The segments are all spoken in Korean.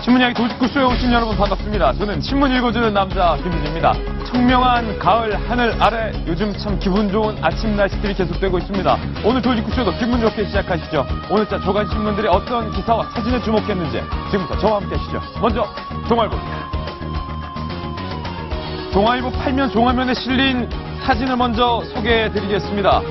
신문이야기 돌직구쇼에 오신 여러분 반갑습니다. 저는 신문 읽어주는 남자 김민입니다. 청명한 가을 하늘 아래 요즘 참 기분 좋은 아침 날씨들이 계속되고 있습니다. 오늘 돌직구쇼도 기분 좋게 시작하시죠. 오늘자 조간 신문들이 어떤 기사와 사진에 주목했는지 지금부터 저와 함께 하시죠. 먼저 동아일보입니다. 동아일보 8면 종합면에 실린 사진을 먼저 소개해드리겠습니다.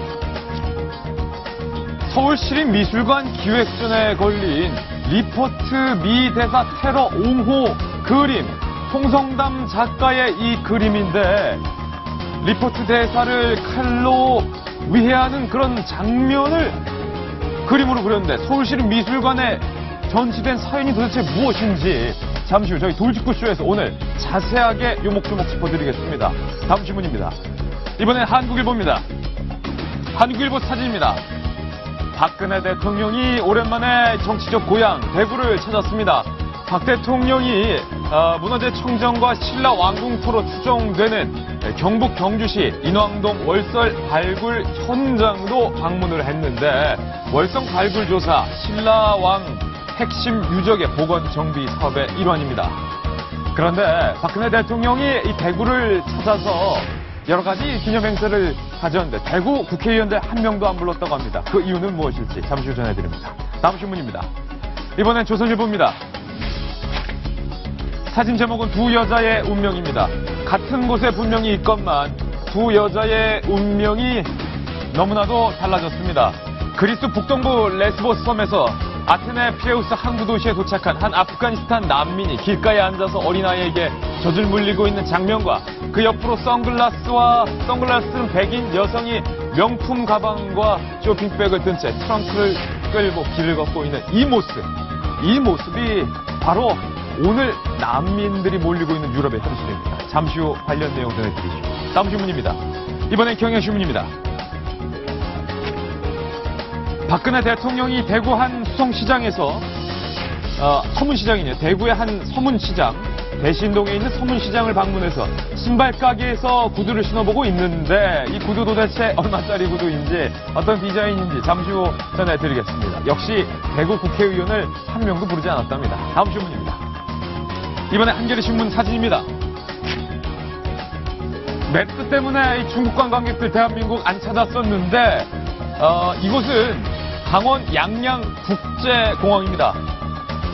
서울시립미술관 기획전에 걸린 리포트 미 대사 테러 옹호 그림, 홍성담 작가의 이 그림인데 리포트 대사를 칼로 위해하는 그런 장면을 그림으로 그렸는데 서울시립미술관에 전시된 사연이 도대체 무엇인지 잠시 후 저희 돌직구쇼에서 오늘 자세하게 요목조목 짚어드리겠습니다. 다음 신문입니다. 이번엔 한국일보입니다. 한국일보 사진입니다. 박근혜 대통령이 오랜만에 정치적 고향 대구를 찾았습니다. 박 대통령이 문화재 청정과 신라 왕궁토로 추정되는 경북 경주시 인왕동 월설 발굴 현장도 방문을 했는데 월성 발굴 조사 신라 왕 핵심 유적의 복원 정비 사업의 일환입니다. 그런데 박근혜 대통령이 이 대구를 찾아서 여러 가지 기념행사를 가졌는데 대구 국회의원들 한 명도 안 불렀다고 합니다. 그 이유는 무엇일지 잠시 후 전해드립니다. 다음 신문입니다. 이번엔 조선일보입니다. 사진 제목은 두 여자의 운명입니다. 같은 곳에 분명히 있건만 두 여자의 운명이 너무나도 달라졌습니다. 그리스 북동부 레스보스 섬에서 아테네 피레우스 항구 도시에 도착한 한 아프가니스탄 난민이 길가에 앉아서 어린아이에게 젖을 물리고 있는 장면과 그 옆으로 선글라스는 백인 여성이 명품 가방과 쇼핑백을 든 채 트렁크를 끌고 길을 걷고 있는 이 모습이 바로 오늘 난민들이 몰리고 있는 유럽의 현실입니다. 잠시 후 관련 내용 전해드리죠. 다음 신문입니다. 이번엔 경향신문입니다. 박근혜 대통령이 대구 한 수성시장에서 서문시장이네요. 대구의 한 서문시장, 대신동에 있는 서문시장을 방문해서 신발 가게에서 구두를 신어보고 있는데 이 구두 도대체 얼마짜리 구두인지 어떤 디자인인지 잠시 후 전해드리겠습니다. 역시 대구 국회의원을 한 명도 부르지 않았답니다. 다음 신문입니다. 이번에 한겨레 신문 사진입니다. 맥스 때문에 이 중국 관광객들 대한민국 안 찾았었는데 이곳은 강원 양양 국제공항입니다.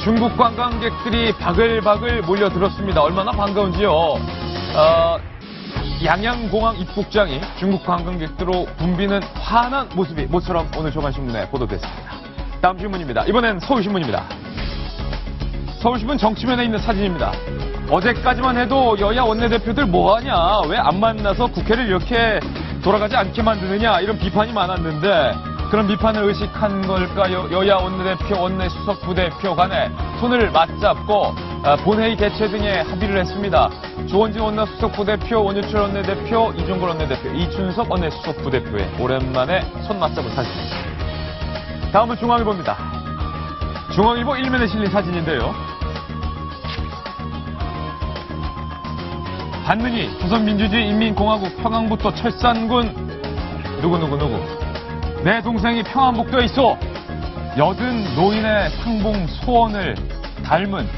중국 관광객들이 바글바글 몰려들었습니다. 얼마나 반가운지요. 양양공항 입국장이 중국 관광객들로 붐비는 환한 모습이 모처럼 오늘 조간신문에 보도됐습니다. 다음 신문입니다. 이번엔 서울신문입니다. 서울신문 정치면에 있는 사진입니다. 어제까지만 해도 여야 원내대표들 뭐하냐, 왜 안 만나서 국회를 이렇게 돌아가지 않게 만드느냐 이런 비판이 많았는데 그런 비판을 의식한 걸까요? 여야 원내대표, 원내수석 부대표 간에 손을 맞잡고 본회의 개최 등에 합의를 했습니다. 조원진 원내수석 부대표, 원유철 원내대표, 이종걸 원내대표, 이춘석 원내수석 부대표의 오랜만에 손 맞잡은 사진입니다. 다음은 중앙일보입니다. 중앙일보 1면에 실린 사진인데요. 반문희 조선민주주의 인민공화국 평안북도 철산군 누구 내 동생이 평안북도에 있어. 여든 노인의 상봉 소원을 담은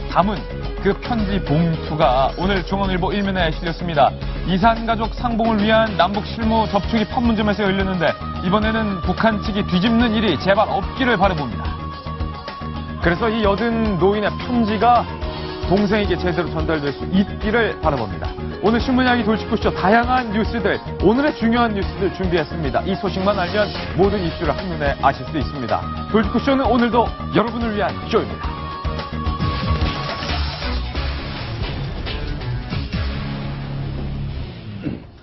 그 편지 봉투가 오늘 중앙일보 1면에 실렸습니다. 이산가족 상봉을 위한 남북 실무 접촉이 판문점에서 열렸는데 이번에는 북한 측이 뒤집는 일이 제발 없기를 바라봅니다. 그래서 이 여든 노인의 편지가 동생에게 제대로 전달될 수 있기를 바라봅니다. 오늘 신문이야기 돌직구쇼 다양한 뉴스들, 오늘의 중요한 뉴스들 준비했습니다. 이 소식만 알면 모든 이슈를 한눈에 아실 수 있습니다. 돌직구쇼는 오늘도 여러분을 위한 쇼입니다.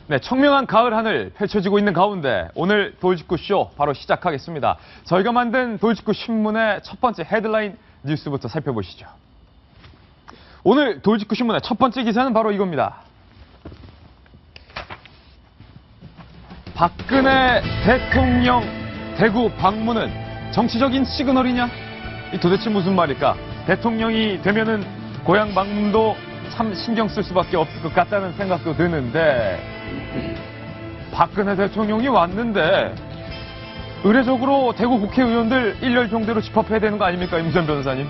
네, 청명한 가을 하늘 펼쳐지고 있는 가운데 오늘 돌직구쇼 바로 시작하겠습니다. 저희가 만든 돌직구 신문의 첫 번째 헤드라인 뉴스부터 살펴보시죠. 오늘 돌직구 신문의 첫 번째 기사는 바로 이겁니다. 박근혜 대통령 대구 방문은 정치적인 시그널이냐? 이 도대체 무슨 말일까? 대통령이 되면은 고향 방문도 참 신경 쓸 수밖에 없을 것 같다는 생각도 드는데 박근혜 대통령이 왔는데 의례적으로 대구 국회의원들 일렬 경대로 집합해야 되는 거 아닙니까? 임수현 변호사님.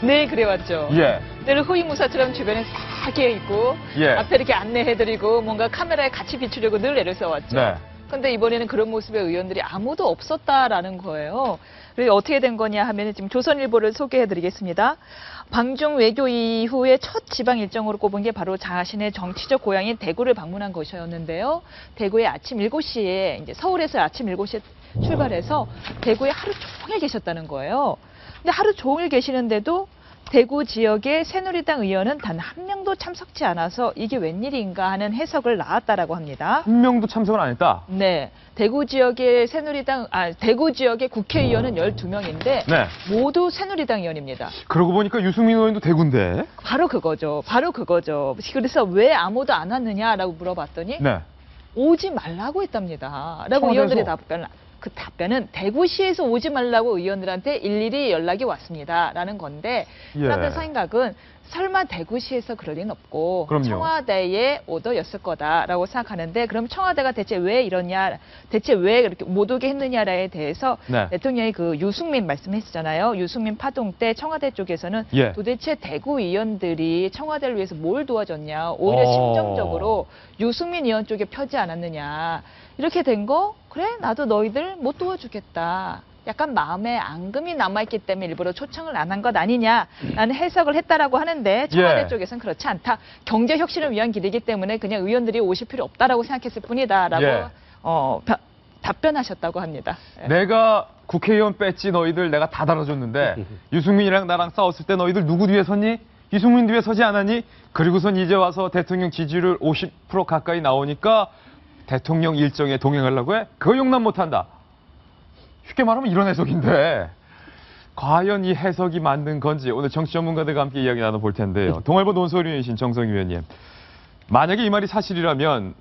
네, 그래왔죠. 예. 늘 호위무사처럼 주변에 싹 있고 예. 앞에 이렇게 안내해드리고 뭔가 카메라에 같이 비추려고 늘 애를 써왔죠. 네. 근데 이번에는 그런 모습의 의원들이 아무도 없었다라는 거예요. 그래서 어떻게 된 거냐 하면 지금 조선일보를 소개해드리겠습니다. 방중 외교 이후에 첫 지방 일정으로 꼽은 게 바로 자신의 정치적 고향인 대구를 방문한 것이었는데요. 대구에 아침 7시에 이제 서울에서 아침 7시에 출발해서 대구에 하루 종일 계셨다는 거예요. 근데 하루 종일 계시는데도 대구 지역의 새누리당 의원은 단 한 명도 참석치 않아서 이게 웬일인가 하는 해석을 낳았다라고 합니다. 한 명도 참석을 안 했다? 네. 대구 지역의 대구 지역의 국회의원은 12명인데 네. 모두 새누리당 의원입니다. 그러고 보니까 유승민 의원도 대구인데. 바로 그거죠. 바로 그거죠. 그래서 왜 아무도 안 왔느냐라고 물어봤더니 네. 오지 말라고 했답니다. 라고 청와대에서? 의원들의 답변은 대구시에서 오지 말라고 의원들한테 일일이 연락이 왔습니다. 라는 건데 예. 사람들 생각은 설마 대구시에서 그럴 리는 없고 그럼요. 청와대의 오더였을 거다라고 생각하는데 그럼 청와대가 대체 왜 이러냐, 대체 왜 이렇게 못 오게 했느냐에 대해서 네. 대통령이 그 유승민 말씀했잖아요. 유승민 파동 때 청와대 쪽에서는 예. 도대체 대구 의원들이 청와대를 위해서 뭘 도와줬냐, 오히려 어. 심정적으로 유승민 의원 쪽에 펴지 않았느냐. 이렇게 된 거 그래 나도 너희들 못 도와주겠다. 약간 마음에 앙금이 남아있기 때문에 일부러 초청을 안 한 것 아니냐라는 해석을 했다라고 하는데 청와대 예. 쪽에서는 그렇지 않다. 경제 혁신을 위한 길이기 때문에 그냥 의원들이 오실 필요 없다라고 생각했을 뿐이다라고 예. 답변하셨다고 합니다. 예. 내가 국회의원 배지 너희들 내가 다 달아줬는데 유승민이랑 나랑 싸웠을 때 너희들 누구 뒤에 섰니? 유승민 뒤에 서지 않았니? 그리고선 이제 와서 대통령 지지율 50% 가까이 나오니까 대통령 일정에 동행하려고 해? 그거 용납 못한다. 쉽게 말하면 이런 해석인데 과연 이 해석이 맞는 건지 오늘 정치 전문가들과 함께 이야기 나눠볼 텐데요. 동아일보 논설위원이신 정성희 의원님. 만약에 이 말이 사실이라면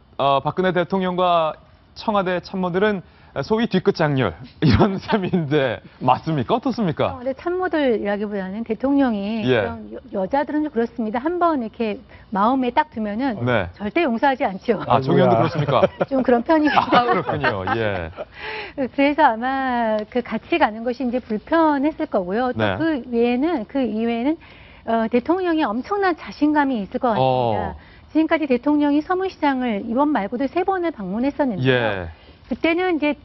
박근혜 대통령과 청와대 참모들은 소위 뒤끝 장렬 이런 셈인데 맞습니까? 어떻습니까? 근데 참모들이라기보다는 대통령이 예. 그런 여자들은 좀 그렇습니다. 한번 이렇게 마음에 딱 두면은 네. 절대 용서하지 않죠. 아, 정 의원도 그렇습니까? 좀 그런 편입니다. 아, 그렇군요. 예. 그래서 아마 그 같이 가는 것이 이제 불편했을 거고요. 또 네. 그 이외에는 대통령이 엄청난 자신감이 있을 것 같습니다. 어. 지금까지 대통령이 서문시장을 이번 말고도 3번을 방문했었는데요. 예. 그때는 이제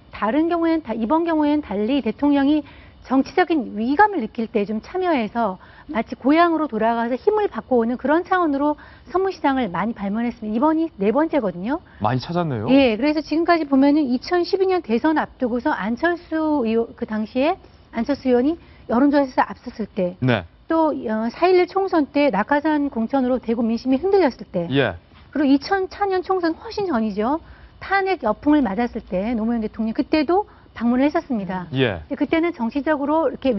이번 경우에는 달리 대통령이 정치적인 위기감을 느낄 때 좀 참여해서 마치 고향으로 돌아가서 힘을 받고 오는 그런 차원으로 서문시장을 많이 방문했습니다. 이번이 4번째거든요. 많이 찾았네요. 예, 그래서 지금까지 보면은 2012년 대선 앞두고서 그 당시에 안철수 의원이 여론조사에서 앞섰을 때, 네. 또 4.11 총선 때 낙하산 공천으로 대구 민심이 흔들렸을 때, 예. 그리고 2004년 총선 훨씬 전이죠. 탄핵 여풍을 맞았을 때 노무현 대통령 그때도 방문을 했었습니다. 예. 그때는 정치적으로 이렇게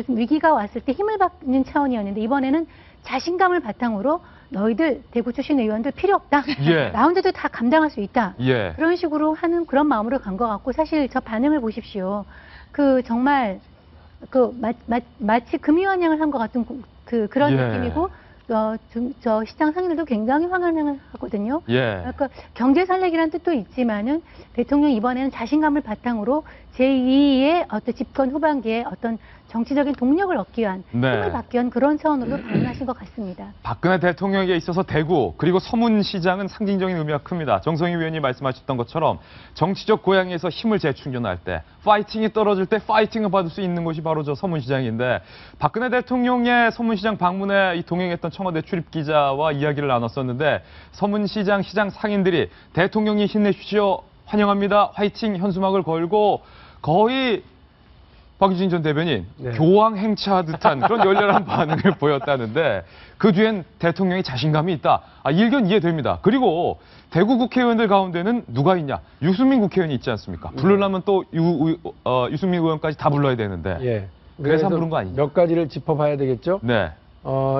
위기가 왔을 때 힘을 받는 차원이었는데 이번에는 자신감을 바탕으로 너희들 대구 출신 의원들 필요 없다. 예. 나 혼자도 다 감당할 수 있다. 예. 그런 식으로 하는 그런 마음으로 간 것 같고 사실 저 반응을 보십시오. 정말 마치 금이환영을 한 것 같은 그런 예. 느낌이고 저 시장 상인들도 굉장히 환영을 하거든요. 예. 그러니까 경제 살리기라는 뜻도 있지만은 대통령 이번에는 자신감을 바탕으로 제2의 어떤 집권 후반기에 어떤 정치적인 동력을 얻기 위한 네. 힘을 받기 위한 그런 차원으로 방문하신 것 같습니다. 박근혜 대통령에게 있어서 대구 그리고 서문시장은 상징적인 의미가 큽니다. 정성희 위원이 말씀하셨던 것처럼 정치적 고향에서 힘을 재충전할 때 파이팅이 떨어질 때 파이팅을 받을 수 있는 곳이 바로 저 서문시장인데 파크네 대통령의 서문시장 방문에 이 동행했던 청와대 출입기자와 이야기를 나눴었는데 서문시장 시장 상인들이 대통령이 힘내십시오 환영합니다 화이팅 현수막을 걸고 거의 박유진 전 대변인 네. 교황 행차하 듯한 그런 열렬한 반응을 보였다는데 그 뒤엔 대통령이 자신감이 있다. 일견 이해됩니다. 그리고 대구 국회의원들 가운데는 누가 있냐? 유승민 국회의원이 있지 않습니까? 부르려면 또 유승민 의원까지 다 불러야 되는데. 예. 그래서 부른 거 아니죠? 몇 가지를 짚어봐야 되겠죠. 네.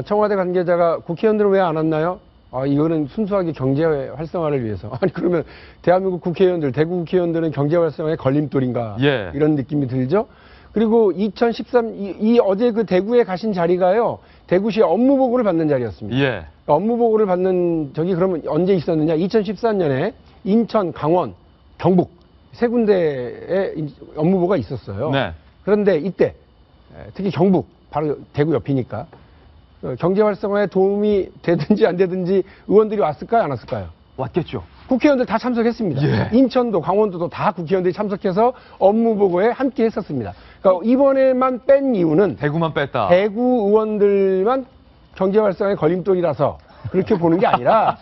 청와대 관계자가 국회의원들은 왜 안 왔나요? 이거는 순수하게 경제 활성화를 위해서. 아니 그러면 대한민국 국회의원들, 대구 국회의원들은 경제 활성화의 걸림돌인가? 예. 이런 느낌이 들죠. 그리고 2013 어제 그 대구에 가신 자리가요. 대구시 업무보고를 받는 자리였습니다. 예. 업무보고를 받는 적이 그러면 언제 있었느냐? 2014년에 인천, 강원, 경북 세 군데에 업무보고가 있었어요. 네. 그런데 이때 특히 경북, 바로 대구 옆이니까 경제 활성화에 도움이 되든지 안 되든지 의원들이 왔을까요, 안 왔을까요? 왔겠죠. 국회의원들 다 참석했습니다. 예. 인천도 강원도도 다 국회의원들이 참석해서 업무 보고에 함께 했었습니다. 그러니까 이번에만 뺀 이유는 대구만 뺐다. 대구 의원들만 경제 활성화의 걸림돌이라서 그렇게 보는 게 아니라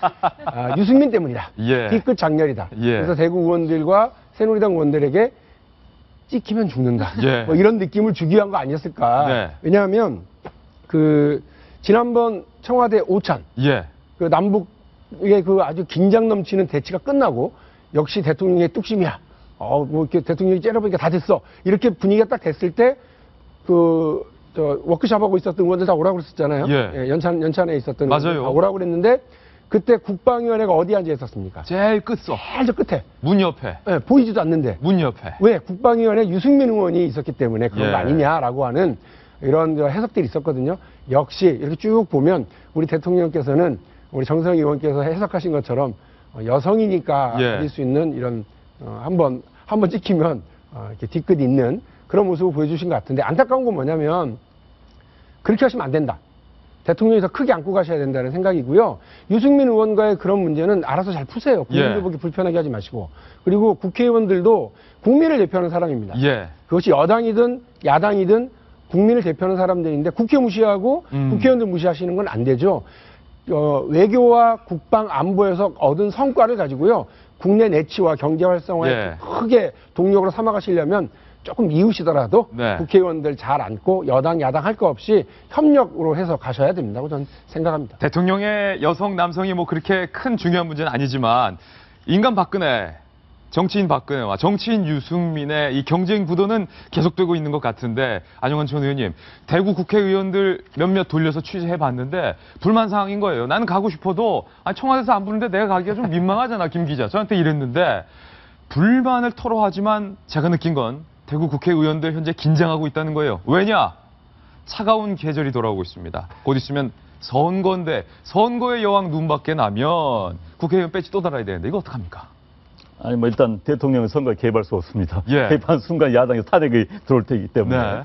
유승민 때문이다. 예. 뒤끝 장렬이다. 예. 그래서 대구 의원들과 새누리당 의원들에게 찍히면 죽는다. 예. 뭐 이런 느낌을 주기 위한 거 아니었을까. 네. 왜냐하면 지난번 청와대 오찬 예. 남북의 아주 긴장 넘치는 대치가 끝나고 역시 대통령의 뚝심이야. 뭐 이렇게 대통령이 째려보니까 다 됐어. 이렇게 분위기가 딱 됐을 때 워크숍하고 있었던 의원들 다 오라고 그랬었잖아요. 예. 연찬에 있었던 맞아요. 의원들 다 오라고 그랬는데 그때 국방위원회가 어디 앉아 있었습니까? 제일 끝서. 제일 저 끝에. 문 옆에. 예, 보이지도 않는데. 문 옆에. 왜? 국방위원회 유승민 의원이 있었기 때문에 그런 예. 거 아니냐라고 하는 이런 해석들이 있었거든요. 역시 이렇게 쭉 보면 우리 대통령께서는 우리 정성희 의원께서 해석하신 것처럼 여성이니까 예. 가질 수 있는 이런 한번 찍히면 이렇게 뒤끝 있는 그런 모습을 보여주신 것 같은데 안타까운 건 뭐냐면 그렇게 하시면 안 된다. 대통령이 더 크게 안고 가셔야 된다는 생각이고요. 유승민 의원과의 그런 문제는 알아서 잘 푸세요. 국민들 예. 보기 불편하게 하지 마시고. 그리고 국회의원들도 국민을 대표하는 사람입니다. 예. 그것이 여당이든 야당이든 국민을 대표하는 사람들인데 국회 무시하고 국회의원들 무시하시는 건 안 되죠. 외교와 국방 안보에서 얻은 성과를 가지고요. 국내 내치와 경제 활성화에 예. 크게 동력으로 삼아가시려면 조금 이으시더라도 네. 국회의원들 잘 안고 여당 야당 할 거 없이 협력으로 해서 가셔야 된다고 저는 생각합니다. 대통령의 여성 남성이 뭐 그렇게 큰 중요한 문제는 아니지만 인간 박근혜, 정치인 박근혜와 정치인 유승민의 이 경쟁 구도는 계속되고 있는 것 같은데 안영환 전 의원님, 대구 국회의원들 몇몇 돌려서 취재해봤는데 불만사항인 거예요. 나는 가고 싶어도 청와대에서 안 부르는데 내가 가기가 좀 민망하잖아, 김 기자. 저한테 이랬는데 불만을 토로하지만 제가 느낀 건 대구 국회의원들 현재 긴장하고 있다는 거예요. 왜냐? 차가운 계절이 돌아오고 있습니다. 곧 있으면 선거인데 선거의 여왕 눈밖에 나면 국회의원 배지 또 달아야 되는데 이거 어떡합니까? 아니 뭐 일단 대통령은 선거에 개입할 수 없습니다. 예. 개입한 순간 야당에서 탄핵이 들어올 테기 때문에. 네.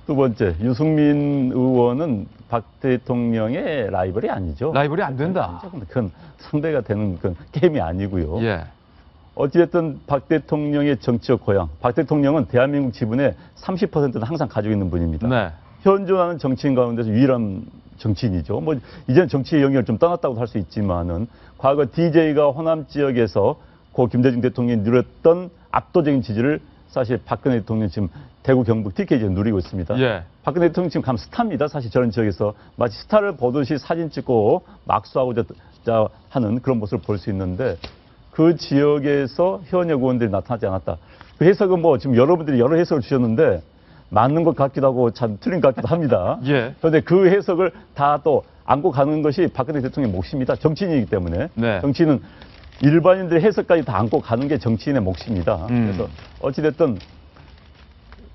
두 번째, 유승민 의원은 박 대통령의 라이벌이 아니죠. 라이벌이 안 된다. 그건 상대가 되는 그런 게임이 아니고요. 예. 어찌됐든 박 대통령의 정치적 고향, 박 대통령은 대한민국 지분의 30%는 항상 가지고 있는 분입니다. 네. 현존하는 정치인 가운데서 유일한 정치인이죠. 뭐 이제는 정치의 영역을 좀 떠났다고 할 수 있지만은 과거 DJ가 호남 지역에서 고 김대중 대통령이 누렸던 압도적인 지지를 사실 박근혜 대통령 지금 대구 경북 TK에 누리고 있습니다. 예. 박근혜 대통령 지금 가면 스타입니다. 사실 저런 지역에서 마치 스타를 보듯이 사진 찍고 막수하고자 하는 그런 모습을 볼 수 있는데 그 지역에서 현역 의원들이 나타나지 않았다. 그 해석은 뭐 지금 여러분들이 여러 해석을 주셨는데 맞는 것 같기도 하고 참 틀린 것 같기도 합니다. 예. 그런데 그 해석을 다 또 안고 가는 것이 박근혜 대통령의 몫입니다. 정치인이기 때문에. 네. 정치인은 일반인들의 해석까지 다 안고 가는 게 정치인의 몫입니다. 그래서 어찌됐든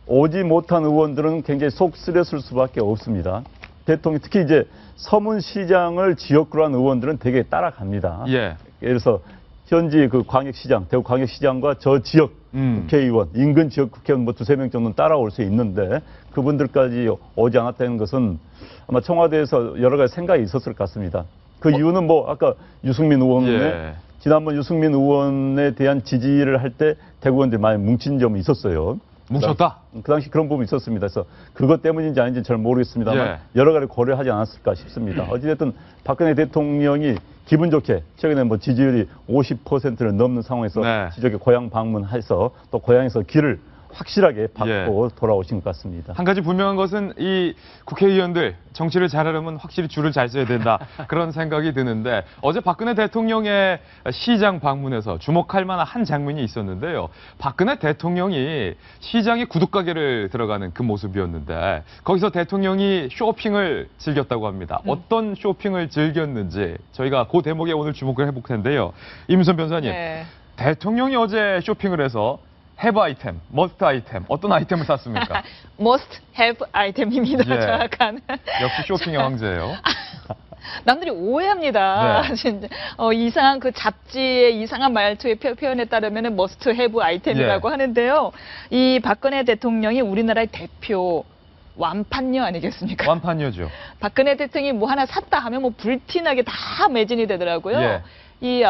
오지 못한 의원들은 굉장히 속 쓰렸을 수밖에 없습니다. 대통령 특히 이제 서문시장을 지역구로 한 의원들은 되게 따라갑니다. 예. 그래서 현지 그 광역시장, 대구 광역시장과 저 지역 국회의원, 인근 지역 국회의원 뭐 두세 명 정도는 따라올 수 있는데 그분들까지 오지 않았다는 것은 아마 청와대에서 여러 가지 생각이 있었을 것 같습니다. 그 이유는 뭐 아까 유승민 의원의 예. 지난번 유승민 의원에 대한 지지를 할 때 대구 의원들이 많이 뭉친 점이 있었어요. 뭉쳤다? 그 당시 그런 부분이 있었습니다. 그래서 그것 때문인지 아닌지 잘 모르겠습니다만 예. 여러 가지 고려하지 않았을까 싶습니다. 어찌됐든 박근혜 대통령이 기분 좋게 최근에 뭐 지지율이 50%를 넘는 상황에서 네. 지적에 고향 방문해서 또 고향에서 길을 확실하게 받고 돌아오신 것 같습니다. 한 가지 분명한 것은 이 국회의원들 정치를 잘하려면 확실히 줄을 잘 서야 된다. 그런 생각이 드는데 어제 박근혜 대통령의 시장 방문에서 주목할 만한 한 장면이 있었는데요. 박근혜 대통령이 시장에 구두가게를 들어가는 그 모습이었는데 거기서 대통령이 쇼핑을 즐겼다고 합니다. 어떤 쇼핑을 즐겼는지 저희가 그 대목에 오늘 주목을 해볼 텐데요. 임순 변호사님, 네. 대통령이 어제 쇼핑을 해서 have 아이템, must 아이템, 어떤 아이템을 샀습니까? must have 아이템입니다. 예. 정확한. 역시 쇼핑의 황제예요. 남들이 오해합니다. 네. 진짜. 이상한 그 잡지의 이상한 말투의 표현에 따르면 must have 아이템이라고 예. 하는데요. 이 박근혜 대통령이 우리나라의 대표 완판녀 아니겠습니까? 완판녀죠. 박근혜 대통령이 뭐 하나 샀다 하면 뭐 불티나게 다 매진이 되더라고요. 예. 이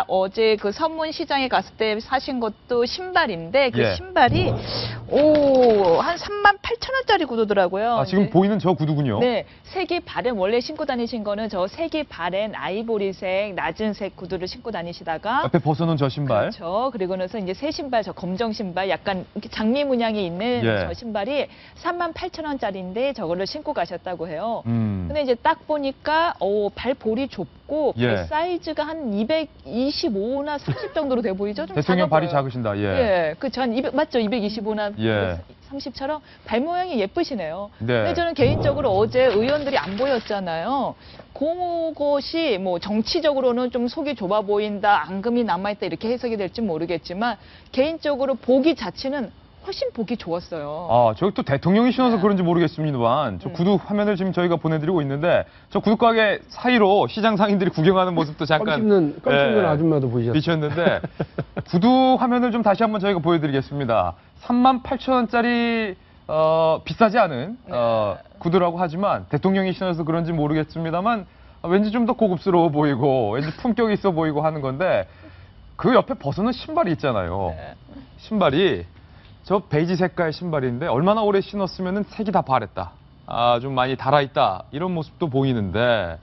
어제 그 서문시장에 갔을 때 사신 것도 신발인데 그 예. 신발이 한 38,000원짜리 구두더라고요. 지금 네. 보이는 저 구두군요. 네, 색이 바랜 원래 신고 다니신 거는 저 색이 바랜 아이보리색 낮은 색 구두를 신고 다니시다가 옆에 벗어놓은 저 신발. 그렇죠. 그리고 나서 이제 새 신발, 저 검정 신발, 약간 이렇게 장미 문양이 있는 예. 저 신발이 38,000원짜리인데 저거를 신고 가셨다고 해요. 근데 이제 딱 보니까 발볼이 좁고 예. 발 사이즈가 한 225나 30 정도로 돼 보이죠? 좀 대통령 작아 발이 보여요. 작으신다. 예. 예, 그전 맞죠? 225나 예. 30처럼 발 모양이 예쁘시네요. 네. 근데 저는 개인적으로 어제 의원들이 안 보였잖아요. 그것이 뭐 정치적으로는 좀 속이 좁아 보인다, 앙금이 남아있다 이렇게 해석이 될지 모르겠지만 개인적으로 보기 자체는 훨씬 보기 좋았어요. 저기 또 대통령이 신어서 그런지 모르겠습니다만 저 구두 화면을 지금 저희가 보내드리고 있는데 저 구두가게 사이로 시장 상인들이 구경하는 모습도 잠깐 껌 씹는 아줌마도 보이셨어요. 비쳤는데 구두 화면을 좀 다시 한번 저희가 보여드리겠습니다. 38,000원짜리 비싸지 않은 구두라고 하지만 대통령이 신어서 그런지 모르겠습니다만 왠지 좀 더 고급스러워 보이고 왠지 품격 있어 보이고 하는 건데 그 옆에 벗어놓은 신발이 있잖아요. 네. 신발이 저 베이지 색깔 신발인데 얼마나 오래 신었으면 색이 다 바랬다. 좀 많이 달아있다. 이런 모습도 보이는데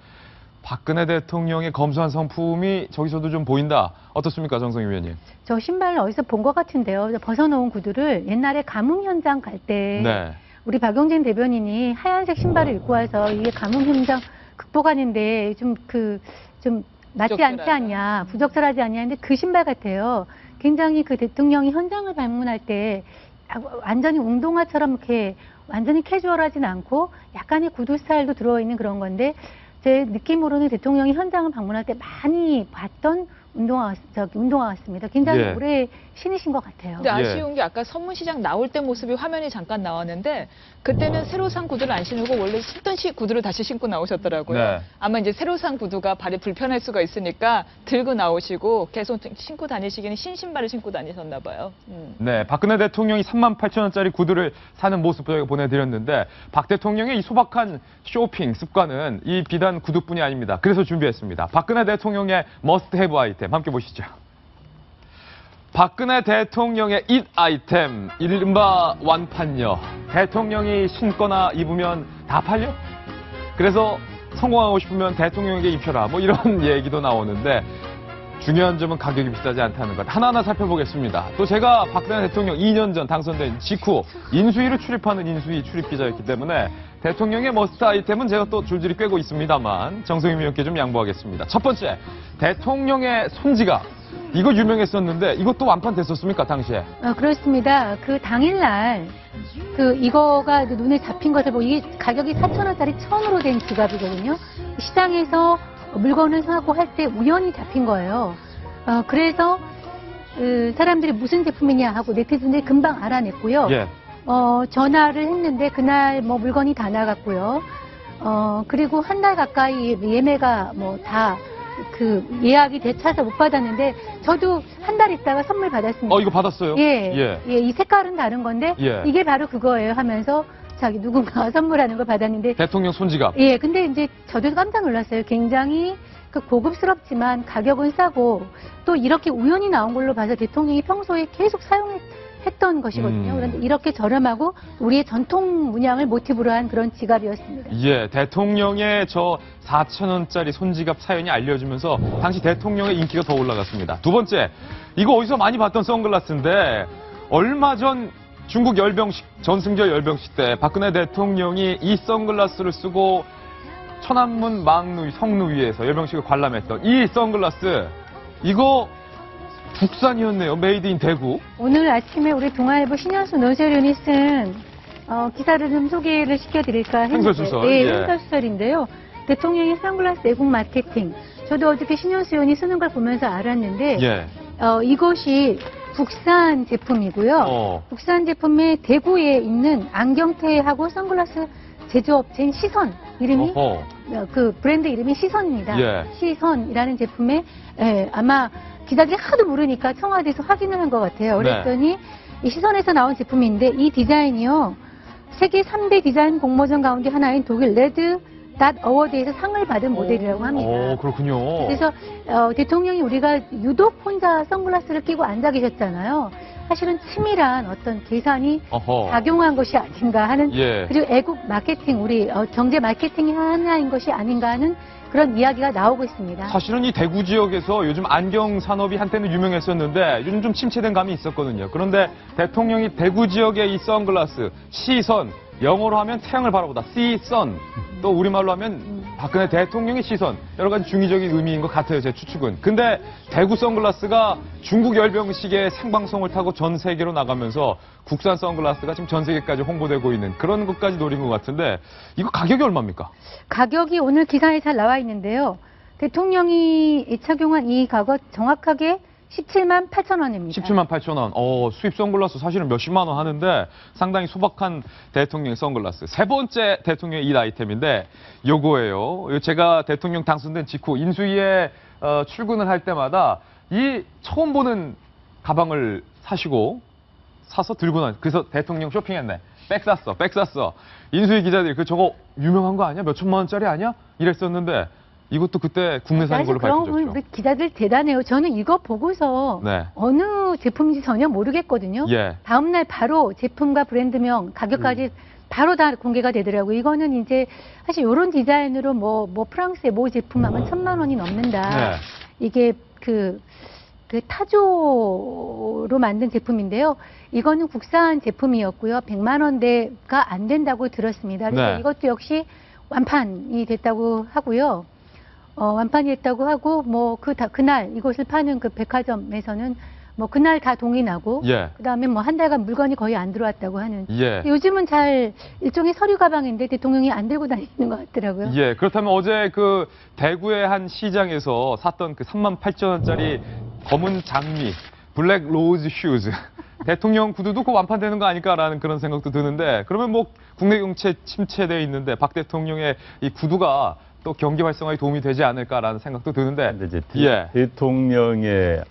박근혜 대통령의 검소한 성품이 저기서도 좀 보인다. 어떻습니까, 정성희 위원님? 저 신발을 어디서 본 것 같은데요. 벗어놓은 구두를 옛날에 가뭄 현장 갈 때 네. 우리 박용진 대변인이 하얀색 신발을 입고 와서 이게 가뭄 현장 극복하는데 좀 맞지 않지 부적절하다. 않냐, 부적절하지 않냐 했는데 그 신발 같아요. 굉장히 그 대통령이 현장을 방문할 때 완전히 운동화처럼 이렇게 완전히 캐주얼하진 않고 약간의 구두 스타일도 들어있는 그런 건데 제 느낌으로는 대통령이 현장을 방문할 때 많이 봤던 운동화 같습니다. 굉장히 예. 오래 신으신 것 같아요. 근데 아쉬운 게 아까 서문시장 나올 때 모습이 화면에 잠깐 나왔는데 그때는 새로 산 구두를 안 신고 원래 신던 구두를 다시 신고 나오셨더라고요. 네. 아마 이제 새로 산 구두가 발이 불편할 수가 있으니까 들고 나오시고 계속 신고 다니시기는 신발을 신고 다니셨나 봐요. 네, 박근혜 대통령이 38,000원짜리 구두를 사는 모습 저희가 보내드렸는데 박 대통령의 이 소박한 쇼핑 습관은 이 비단 구두뿐이 아닙니다. 그래서 준비했습니다. 박근혜 대통령의 머스트 헤브 아이템 함께 보시죠. 박근혜 대통령의 잇 아이템, 이른바 완판녀. 대통령이 신거나 입으면 다 팔려? 그래서 성공하고 싶으면 대통령에게 입혀라. 뭐 이런 얘기도 나오는데 중요한 점은 가격이 비싸지 않다는 것. 하나하나 살펴보겠습니다. 또 제가 박근혜 대통령 2년 전 당선된 직후 인수위를 출입하는 인수위 출입 기자였기 때문에 대통령의 머스트 아이템은 제가 또 줄줄이 꿰고 있습니다만 정성희 위원께 좀 양보하겠습니다. 첫 번째, 대통령의 손지갑. 이거 유명했었는데 이것도 완판됐었습니까, 당시에? 그렇습니다. 그 당일날 이거가 눈에 잡힌 것을 보고 이게 가격이 4,000원짜리 처음으로 된 지갑이거든요. 시장에서 물건을 사고 할 때 우연히 잡힌 거예요. 그래서 사람들이 무슨 제품이냐 하고 네티즌들이 금방 알아냈고요. 예. 전화를 했는데 그날 뭐 물건이 다 나갔고요. 그리고 한 달 가까이 예매가 다 예약이 되차서 못 받았는데 저도 한 달 있다가 선물 받았습니다. 이거 받았어요? 예. 이 색깔은 다른 건데 예. 이게 바로 그거예요 하면서 누군가가 선물하는 걸 받았는데 대통령 손지갑. 예, 근데 이제 저도 깜짝 놀랐어요. 굉장히 고급스럽지만 가격은 싸고 또 이렇게 우연히 나온 걸로 봐서 대통령이 평소에 계속 사용했던 것이거든요. 그런데 이렇게 저렴하고 우리의 전통 문양을 모티브로 한 그런 지갑이었습니다. 예, 대통령의 저 4,000원짜리 손지갑 사연이 알려지면서 당시 대통령의 인기가 더 올라갔습니다. 두 번째, 이거 어디서 많이 봤던 선글라스인데 얼마 전 중국 전승절 열병식 때 박근혜 대통령이 이 선글라스를 쓰고 천안문 성루 위에서 열병식을 관람했던 이 선글라스, 이거 국산이었네요. 메이드 인 대구. 오늘 아침에 우리 동아일보 신현수 노설위원이 쓴 기사를 좀 소개를 시켜드릴까 했는데 행설수설. 네, 예. 행설수설인데요. 대통령의 선글라스 애국 마케팅. 저도 어저께 신현수 의원이 쓰는 걸 보면서 알았는데 예. 이것이 국산 제품이고요. 국산 제품에 대구에 있는 안경테하고 선글라스 제조업체인 시선 이름이 그 브랜드 이름이 시선입니다. 예. 시선이라는 제품에 아마 기자들이 하도 모르니까 청와대에서 확인을 한 것 같아요. 그랬더니 이 시선에서 나온 제품인데 이 디자인이요. 세계 3대 디자인 공모전 가운데 하나인 독일 레드 닷 어워드에서 상을 받은 모델이라고 합니다. 그렇군요. 그래서 대통령이 우리가 유독 혼자 선글라스를 끼고 앉아 계셨잖아요. 사실은 치밀한 어떤 계산이 어허. 작용한 것이 아닌가 하는 예. 그리고 애국 마케팅 우리 경제 마케팅의 하나인 것이 아닌가 하는 그런 이야기가 나오고 있습니다. 사실은 이 대구 지역에서 요즘 안경 산업이 한때는 유명했었는데 요즘 좀 침체된 감이 있었거든요. 그런데 대통령이 대구 지역의 이 선글라스, 시선, 영어로 하면 태양을 바라보다, 시선, 또 우리말로 하면 박근혜 대통령의 시선, 여러 가지 중의적인 의미인 것 같아요, 제 추측은. 근데 대구 선글라스가 중국 열병식의 생방송을 타고 전 세계로 나가면서 국산 선글라스가 지금 전 세계까지 홍보되고 있는 그런 것까지 노린 것 같은데 이거 가격이 얼마입니까? 가격이 오늘 기사에 잘 나와 있는데요. 대통령이 착용한 이 가격 정확하게 17만 8천 원입니다. 17만 8천 원. 수입 선글라스 사실은 몇십만 원 하는데 상당히 소박한 대통령의 선글라스. 세 번째 대통령의 이 아이템인데 요거예요. 제가 대통령 당선된 직후 인수위에 출근을 할 때마다 이 처음 보는 가방을 사서 들고 난. 그래서 대통령 쇼핑했네. 백 샀어. 인수위 기자들이 저거 유명한 거 아니야? 몇 천만 원짜리 아니야? 이랬었는데 이것도 그때 국내산인 걸로 그럼 밝혀졌죠. 우리 기자들 대단해요. 저는 이거 보고서 네. 어느 제품인지 전혀 모르겠거든요. 예. 다음날 바로 제품과 브랜드명, 가격까지 바로 다 공개가 되더라고요. 이거는 이제 사실 이런 디자인으로 뭐 프랑스의 모 제품 하면 1,000만 원이 넘는다. 네. 이게 그 타조로 만든 제품인데요. 이거는 국산 제품이었고요. 100만 원대가 안 된다고 들었습니다. 그래서 네. 이것도 역시 완판이 됐다고 하고요. 완판이 됐다고 하고 그날 이곳을 파는 그 백화점에서는 그날 다 동의나고 예. 그다음에 한 달간 물건이 거의 안 들어왔다고 하는. 예. 요즘은 잘 일종의 서류 가방인데 대통령이 안 들고 다니는 것 같더라고요. 예, 그렇다면 어제 그 대구의 한 시장에서 샀던 그 3만 8천 원짜리 검은 장미, 블랙 로즈 슈즈. 대통령 구두도 곧 완판되는 거 아닐까라는 그런 생각도 드는데 그러면 국내 경제 침체되어 있는데 박 대통령의 이 구두가 또 경기 활성화에 도움이 되지 않을까라는 생각도 드는데 근데 이제 예. 대통령의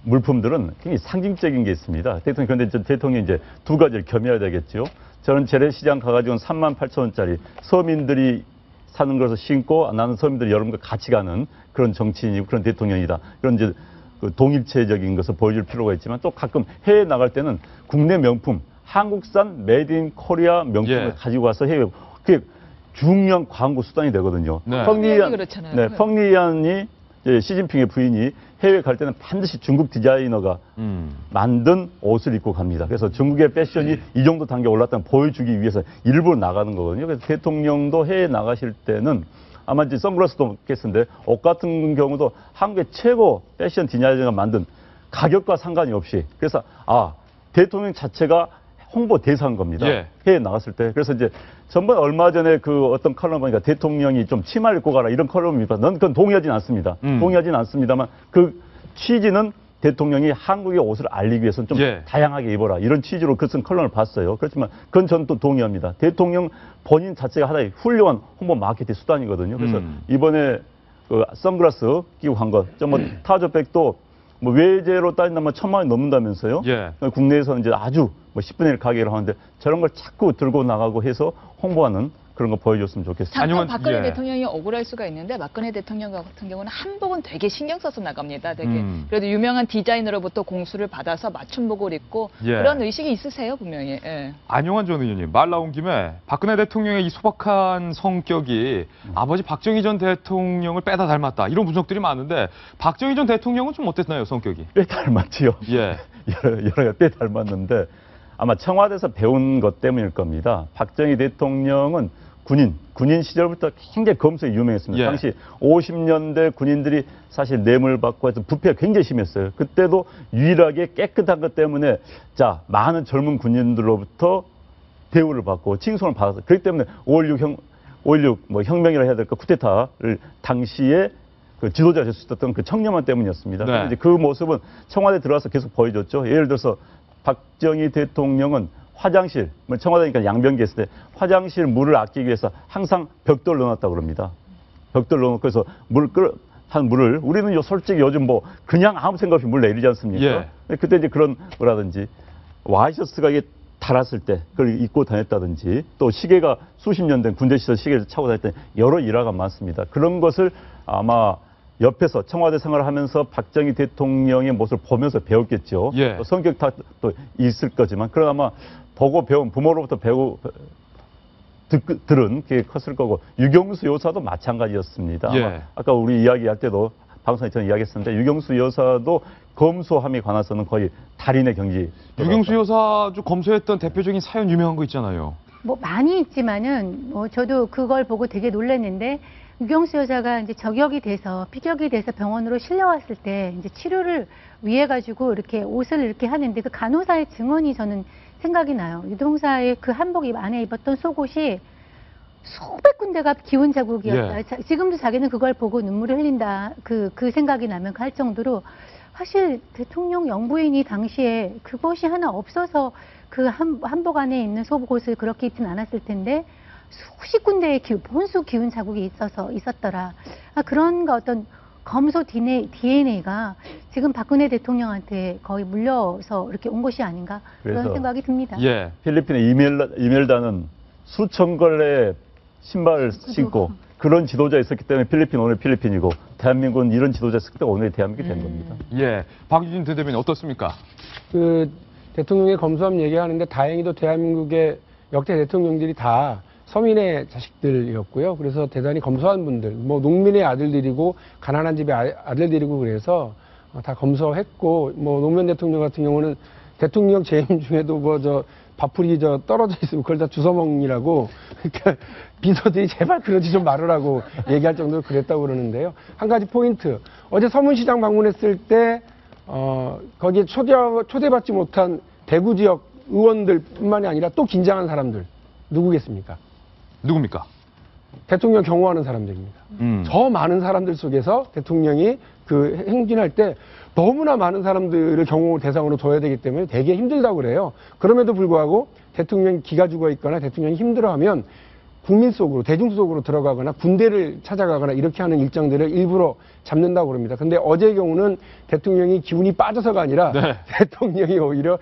물품들은 굉장히 상징적인 게 있습니다. 그런데 대통령이 이제 두 가지를 겸해야 되겠죠. 저는 재래시장 가가지고 3만 8천 원짜리 서민들이 사는 것을 신고 나는 서민들이 여러분과 같이 가는 그런 정치인이고 그런 대통령이다. 그런 이제 그 동일체적인 것을 보여줄 필요가 있지만 또 가끔 해외 나갈 때는 국내 명품, 한국산 메이드 인 코리아 명품을 예. 가지고 와서 해외 그게 중요한 광고 수단이 되거든요. 네. 그렇잖아요. 네, 펑리안이 시진핑의 부인이 해외 갈 때는 반드시 중국 디자이너가 만든 옷을 입고 갑니다. 그래서 중국의 패션이 이 정도 단계 올랐다는 보여주기 위해서 일부러 나가는 거거든요. 그래서 대통령도 해외 나가실 때는 아마 이제 선글라스도 겠는데 옷 같은 경우도 한국의 최고 패션 디자이너가 만든 가격과 상관이 없이 그래서 대통령 자체가 홍보 대사인 겁니다. 예. 해외 나갔을 때. 그래서 이제 전번 얼마 전에 그 어떤 칼럼 보니까 대통령이 좀 치마를 입고 가라 이런 칼럼입니다. 넌 그건 동의하진 않습니다. 동의하진 않습니다만 그 취지는 대통령이 한국의 옷을 알리기 위해서는 좀 예. 다양하게 입어라 이런 취지로 그 쓴 칼럼을 봤어요. 그렇지만 그건 저는 또 동의합니다. 대통령 본인 자체가 하나의 훌륭한 홍보 마케팅 수단이거든요. 그래서 이번에 그 선글라스 끼고 간 것, 타조백도 외제로 따진다면 1,000만 원이 넘는다면서요. 예. 국내에서는 이제 아주 10분의 1 가격을 하는데 저런 걸 자꾸 들고 나가고 해서 홍보하는 그런 거 보여줬으면 좋겠습니다. 잠깐 아니면- 박근혜 예. 대통령이 억울할 수가 있는데 박근혜 대통령 같은 경우는 한복은 되게 신경 써서 나갑니다. 되게 그래도 유명한 디자이너로부터 공수를 받아서 맞춤복을 입고 예. 그런 의식이 있으세요 분명히. 예. 안용환 전 의원님, 말 나온 김에 박근혜 대통령의 이 소박한 성격이 아버지 박정희 전 대통령을 빼다 닮았다. 이런 분석들이 많은데 박정희 전 대통령은 좀 어땠나요, 성격이? 꽤 닮았지요. 예. 여러 꽤 닮았는데 아마 청와대에서 배운 것 때문일 겁니다. 박정희 대통령은 군인 시절부터 굉장히 검소에 유명했습니다. 예. 당시 50년대 군인들이 사실 뇌물 받고 해서 부패가 굉장히 심했어요. 그때도 유일하게 깨끗한 것 때문에 많은 젊은 군인들로부터 대우를 받고 칭송을 받았어요. 그렇기 때문에 5.16 혁명이라 해야 될까 쿠데타를 당시에 그 지도자가 될 수 있었던 그 청렴함 때문이었습니다. 네. 이제 그 모습은 청와대 들어와서 계속 보여줬죠. 예를 들어서 박정희 대통령은 화장실, 청와대니까 양변기에 있을 때 화장실 물을 아끼기 위해서 항상 벽돌 넣어놨다고 그럽니다. 벽돌 넣어놓고 그래서 물을 우리는 솔직히 요즘 그냥 아무 생각 없이 물 내리지 않습니까? 예. 그때 이제 그런 거라든지 와이셔츠가 이게 달았을 때 그걸 입고 다녔다든지 또 시계가 수십 년 된 군대 시절 시계를 차고 다닐 때 여러 일화가 많습니다. 그런 것을 아마 옆에서 청와대 생활을 하면서 박정희 대통령의 모습을 보면서 배웠겠죠. 예. 또 성격 탓도 있을 거지만 그러나 아마 보고 배운 부모로부터 들은 게 컸을 거고 유경수 여사도 마찬가지였습니다. 예. 아마 아까 우리 이야기할 때도 방송에 저는 이야기했었는데 유경수 여사도 검소함에 관해서는 거의 달인의 경지. 유경수 여사 검소했던 대표적인 사연 유명한 거 있잖아요. 뭐 많이 있지만은 저도 그걸 보고 되게 놀랐는데 유경수 여사가 이제 저격이 돼서 피격이 돼서 병원으로 실려왔을 때 이제 치료를 위해 가지고 이렇게 옷을 이렇게 하는데 그 간호사의 증언이 저는 생각이 나요. 유경사의 그 한복 안에 입었던 속옷이 수백 군데가 기운 자국이었다. 예. 지금도 자기는 그걸 보고 눈물을 흘린다. 그 생각이 나면 할 정도로 사실 대통령 영부인이 당시에 그것이 하나 없어서 그 한복 안에 있는 속옷을 그렇게 입진 않았을 텐데 수십 군데의 혼수 기운 자국이 있었더라. 그런 어떤 검소 DNA가 지금 박근혜 대통령한테 거의 물려서 이렇게 온 것이 아닌가 그런 생각이 듭니다. 예. 필리핀의 이멜다는 수천 걸레 신발을 신고 그런 지도자 있었기 때문에 필리핀 오늘 필리핀이고 대한민국은 이런 지도자 있었기 때문에 오늘 대한민국이 된 겁니다. 예. 박유진 대변인 어떻습니까? 그 대통령의 검소함 얘기하는데 다행히도 대한민국의 역대 대통령들이 다 서민의 자식들이었고요. 그래서 대단히 검소한 분들, 뭐 농민의 아들들이고 가난한 집의 아들들이고 그래서 다 검소했고 뭐 노무현 대통령 같은 경우는 대통령 재임 중에도 밥풀이 떨어져 있으면 그걸 다 주워먹느라고 그러니까 비서들이 제발 그러지 좀 말으라고 얘기할 정도로 그랬다고 그러는데요. 한 가지 포인트. 어제 서문시장 방문했을 때 거기에 초대받지 못한 대구 지역 의원들뿐만이 아니라 또 긴장한 사람들 누구겠습니까? 누굽니까? 대통령 경호하는 사람들입니다. 저 많은 사람들 속에서 대통령이 그 행진할 때 너무나 많은 사람들을 경호 대상으로 둬야 되기 때문에 되게 힘들다고 그래요. 그럼에도 불구하고 대통령이 기가 죽어 있거나 대통령이 힘들어하면 국민 속으로, 대중 속으로 들어가거나 군대를 찾아가거나 이렇게 하는 일정들을 일부러 잡는다고 그럽니다. 근데 어제의 경우는 대통령이 기운이 빠져서가 아니라 네. 대통령이 오히려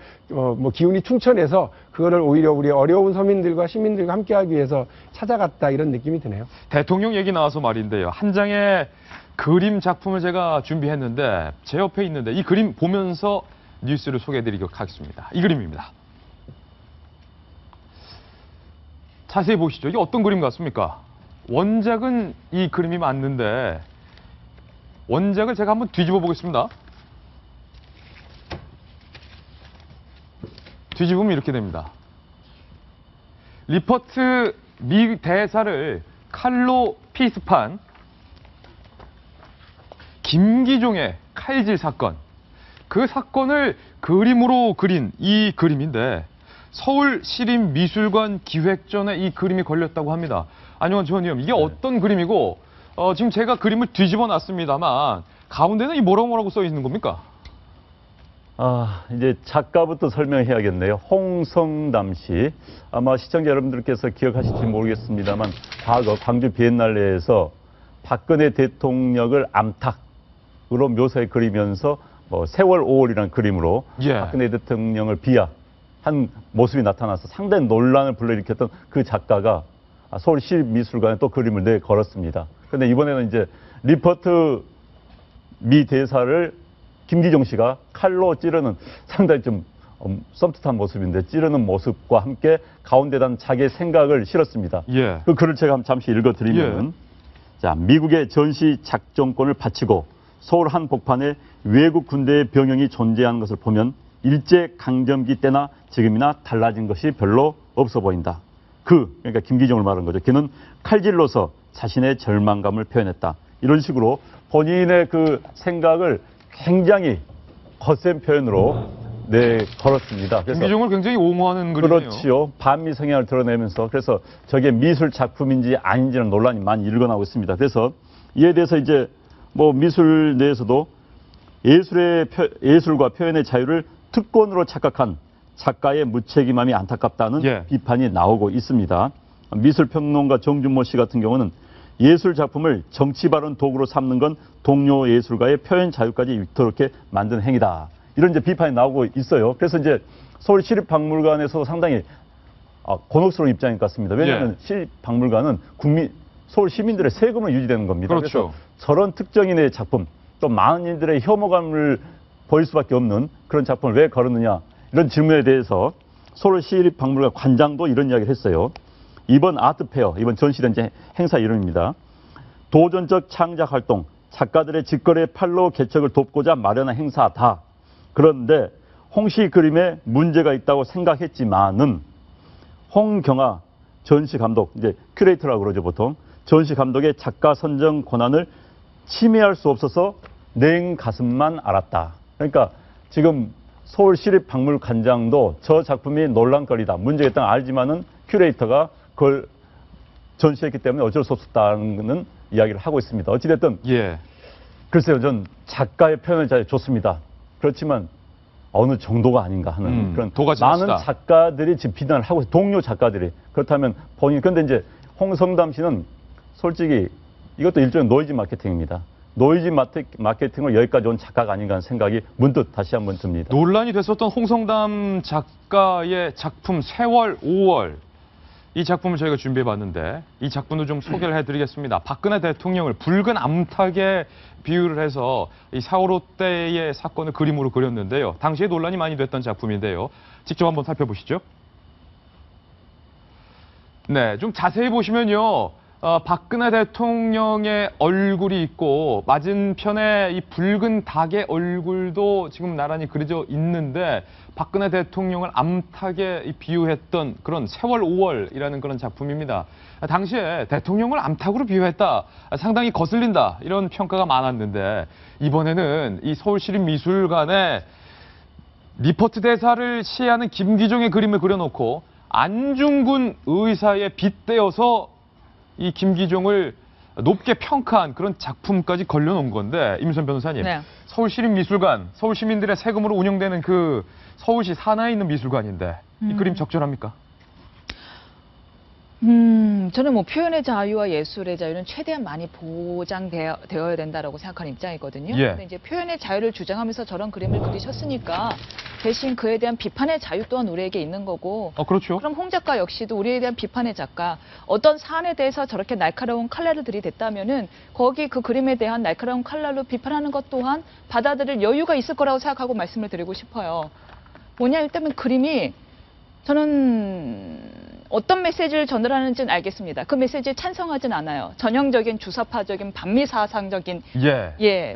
기운이 충천해서 그거를 오히려 우리 어려운 서민들과 시민들과 함께하기 위해서 찾아갔다 이런 느낌이 드네요. 대통령 얘기 나와서 말인데요. 한 장의 그림 작품을 제가 준비했는데 제 옆에 있는데 이 그림 보면서 뉴스를 소개해드리도록 하겠습니다. 이 그림입니다. 자세히 보시죠. 이게 어떤 그림 같습니까? 원작은 이 그림이 맞는데 원작을 제가 한번 뒤집어 보겠습니다. 뒤집으면 이렇게 됩니다. 리포트 미 대사를 칼로 피습한 김기종의 칼질 사건. 그 사건을 그림으로 그린 이 그림인데 서울시립미술관 기획전에 이 그림이 걸렸다고 합니다. 안녕한 전 의원, 이게 어떤 그림이고 지금 제가 그림을 뒤집어 놨습니다만 가운데는 이 뭐라고 써 있는 겁니까? 이제 작가부터 설명해야겠네요. 홍성담 씨. 아마 시청자 여러분들께서 기억하실지 모르겠습니다만 과거 광주 비엔날레에서 박근혜 대통령을 암탉으로 묘사해 그리면서 세월 5월이라는 그림으로 예. 박근혜 대통령을 비하한 모습이 나타나서 상당히 논란을 불러일으켰던 그 작가가 서울시립미술관에 또 그림을 내걸었습니다. 그런데 이번에는 이제 리포트 미 대사를 김기종 씨가 칼로 찌르는 상당히 좀 썸뜻한 모습인데 찌르는 모습과 함께 가운데다 자기의 생각을 실었습니다. 예. 그 글을 제가 잠시 읽어드리면 자, 미국의 전시 작전권을 바치고 서울 한복판에 외국 군대의 병영이 존재하는 것을 보면 일제강점기 때나 지금이나 달라진 것이 별로 없어 보인다. 그러니까 김기종을 말한 거죠. 그는 칼질로서 자신의 절망감을 표현했다. 이런 식으로 본인의 그 생각을 굉장히 거센 표현으로 걸었습니다. 그래서 김기종을 굉장히 옹호하는 그림이에요. 그렇지요. 반미 성향을 드러내면서 그래서 저게 미술 작품인지 아닌지는 논란이 많이 일어나고 있습니다. 그래서 이에 대해서 이제 미술 내에서도 예술과 표현의 자유를 특권으로 착각한 작가의 무책임함이 안타깝다는 비판이 나오고 있습니다. 미술평론가 정준모 씨 같은 경우는 예술 작품을 정치 발언 도구로 삼는 건 동료 예술가의 표현 자유까지 위태롭게 만든 행위다. 이런 이제 비판이 나오고 있어요. 그래서 이제 서울시립박물관에서 상당히 곤혹스러운 입장인 것 같습니다. 왜냐하면 시립박물관은 서울 시민들의 세금으로 유지되는 겁니다. 그렇죠. 그래서 저런 특정인의 작품, 또 많은이들의 혐오감을 보일 수밖에 없는 그런 작품을 왜 걸었느냐, 이런 질문에 대해서 서울시립박물관 관장도 이런 이야기를 했어요. 이번 아트페어, 이번 전시된 행사 이름입니다. 도전적 창작활동, 작가들의 직거래 판로 개척을 돕고자 마련한 행사다. 그런데 홍씨 그림에 문제가 있다고 생각했지만은 홍경아 전시감독, 이제 큐레이터라고 그러죠 보통, 전시감독의 작가 선정 권한을 침해할 수 없어서 냉가슴만 알았다. 그러니까 지금 서울시립박물관장도 저 작품이 논란거리다, 문제가 있다는 알지만은 큐레이터가 그걸 전시했기 때문에 어쩔 수 없었다는 이야기를 하고 있습니다. 어찌됐든 글쎄요, 전 작가의 표현을 잘 좋습니다. 그렇지만 어느 정도가 아닌가 하는 그런 많은 작가들이 지금 비난을 하고 있어요. 동료 작가들이. 그렇다면 그런데 이제 홍성담 씨는 솔직히 이것도 일종의 노이즈 마케팅입니다. 노이즈 마케팅을 여기까지 온 작가가 아닌가 하는 생각이 문득 다시 한번 듭니다. 논란이 됐었던 홍성담 작가의 작품 세월 5월, 이 작품을 저희가 준비해봤는데 이 작품도 좀 소개를 해드리겠습니다. 박근혜 대통령을 붉은 암탉에 비유를 해서 이 4.15 때의 사건을 그림으로 그렸는데요. 당시에 논란이 많이 됐던 작품인데요. 직접 한번 살펴보시죠. 네, 좀 자세히 보시면요. 박근혜 대통령의 얼굴이 있고 맞은편에 이 붉은 닭의 얼굴도 지금 나란히 그려져 있는데 박근혜 대통령을 암탉에 비유했던 그런 세월 5월이라는 그런 작품입니다. 당시에 대통령을 암탉으로 비유했다, 상당히 거슬린다, 이런 평가가 많았는데 이번에는 이 서울시립미술관에 리포트 대사를 시해하는 김기종의 그림을 그려놓고 안중근 의사에 빗대어서 이 김기종을 높게 평가한 그런 작품까지 걸려놓은 건데, 임선 변호사님, 서울시립미술관, 서울 시민들의 세금으로 운영되는 그 서울시 산하에 있는 미술관인데 이 그림 적절합니까? 저는 뭐 표현의 자유와 예술의 자유는 최대한 많이 보장되어야 된다라고 생각하는 입장이거든요. 근데 이제 표현의 자유를 주장하면서 저런 그림을 그리셨으니까 대신 그에 대한 비판의 자유 또한 우리에게 있는 거고. 그렇죠. 그럼 홍 작가 역시도 우리에 대한 비판의 작가, 어떤 사안에 대해서 저렇게 날카로운 칼날을 들이댔다면은 거기 그 그림에 대한 날카로운 칼날로 비판하는 것 또한 받아들일 여유가 있을 거라고 생각하고 말씀을 드리고 싶어요. 뭐냐, 일단은 그림이 저는 어떤 메시지를 전달하는지는 알겠습니다. 그 메시지에 찬성하진 않아요. 전형적인 주사파적인 반미사상적인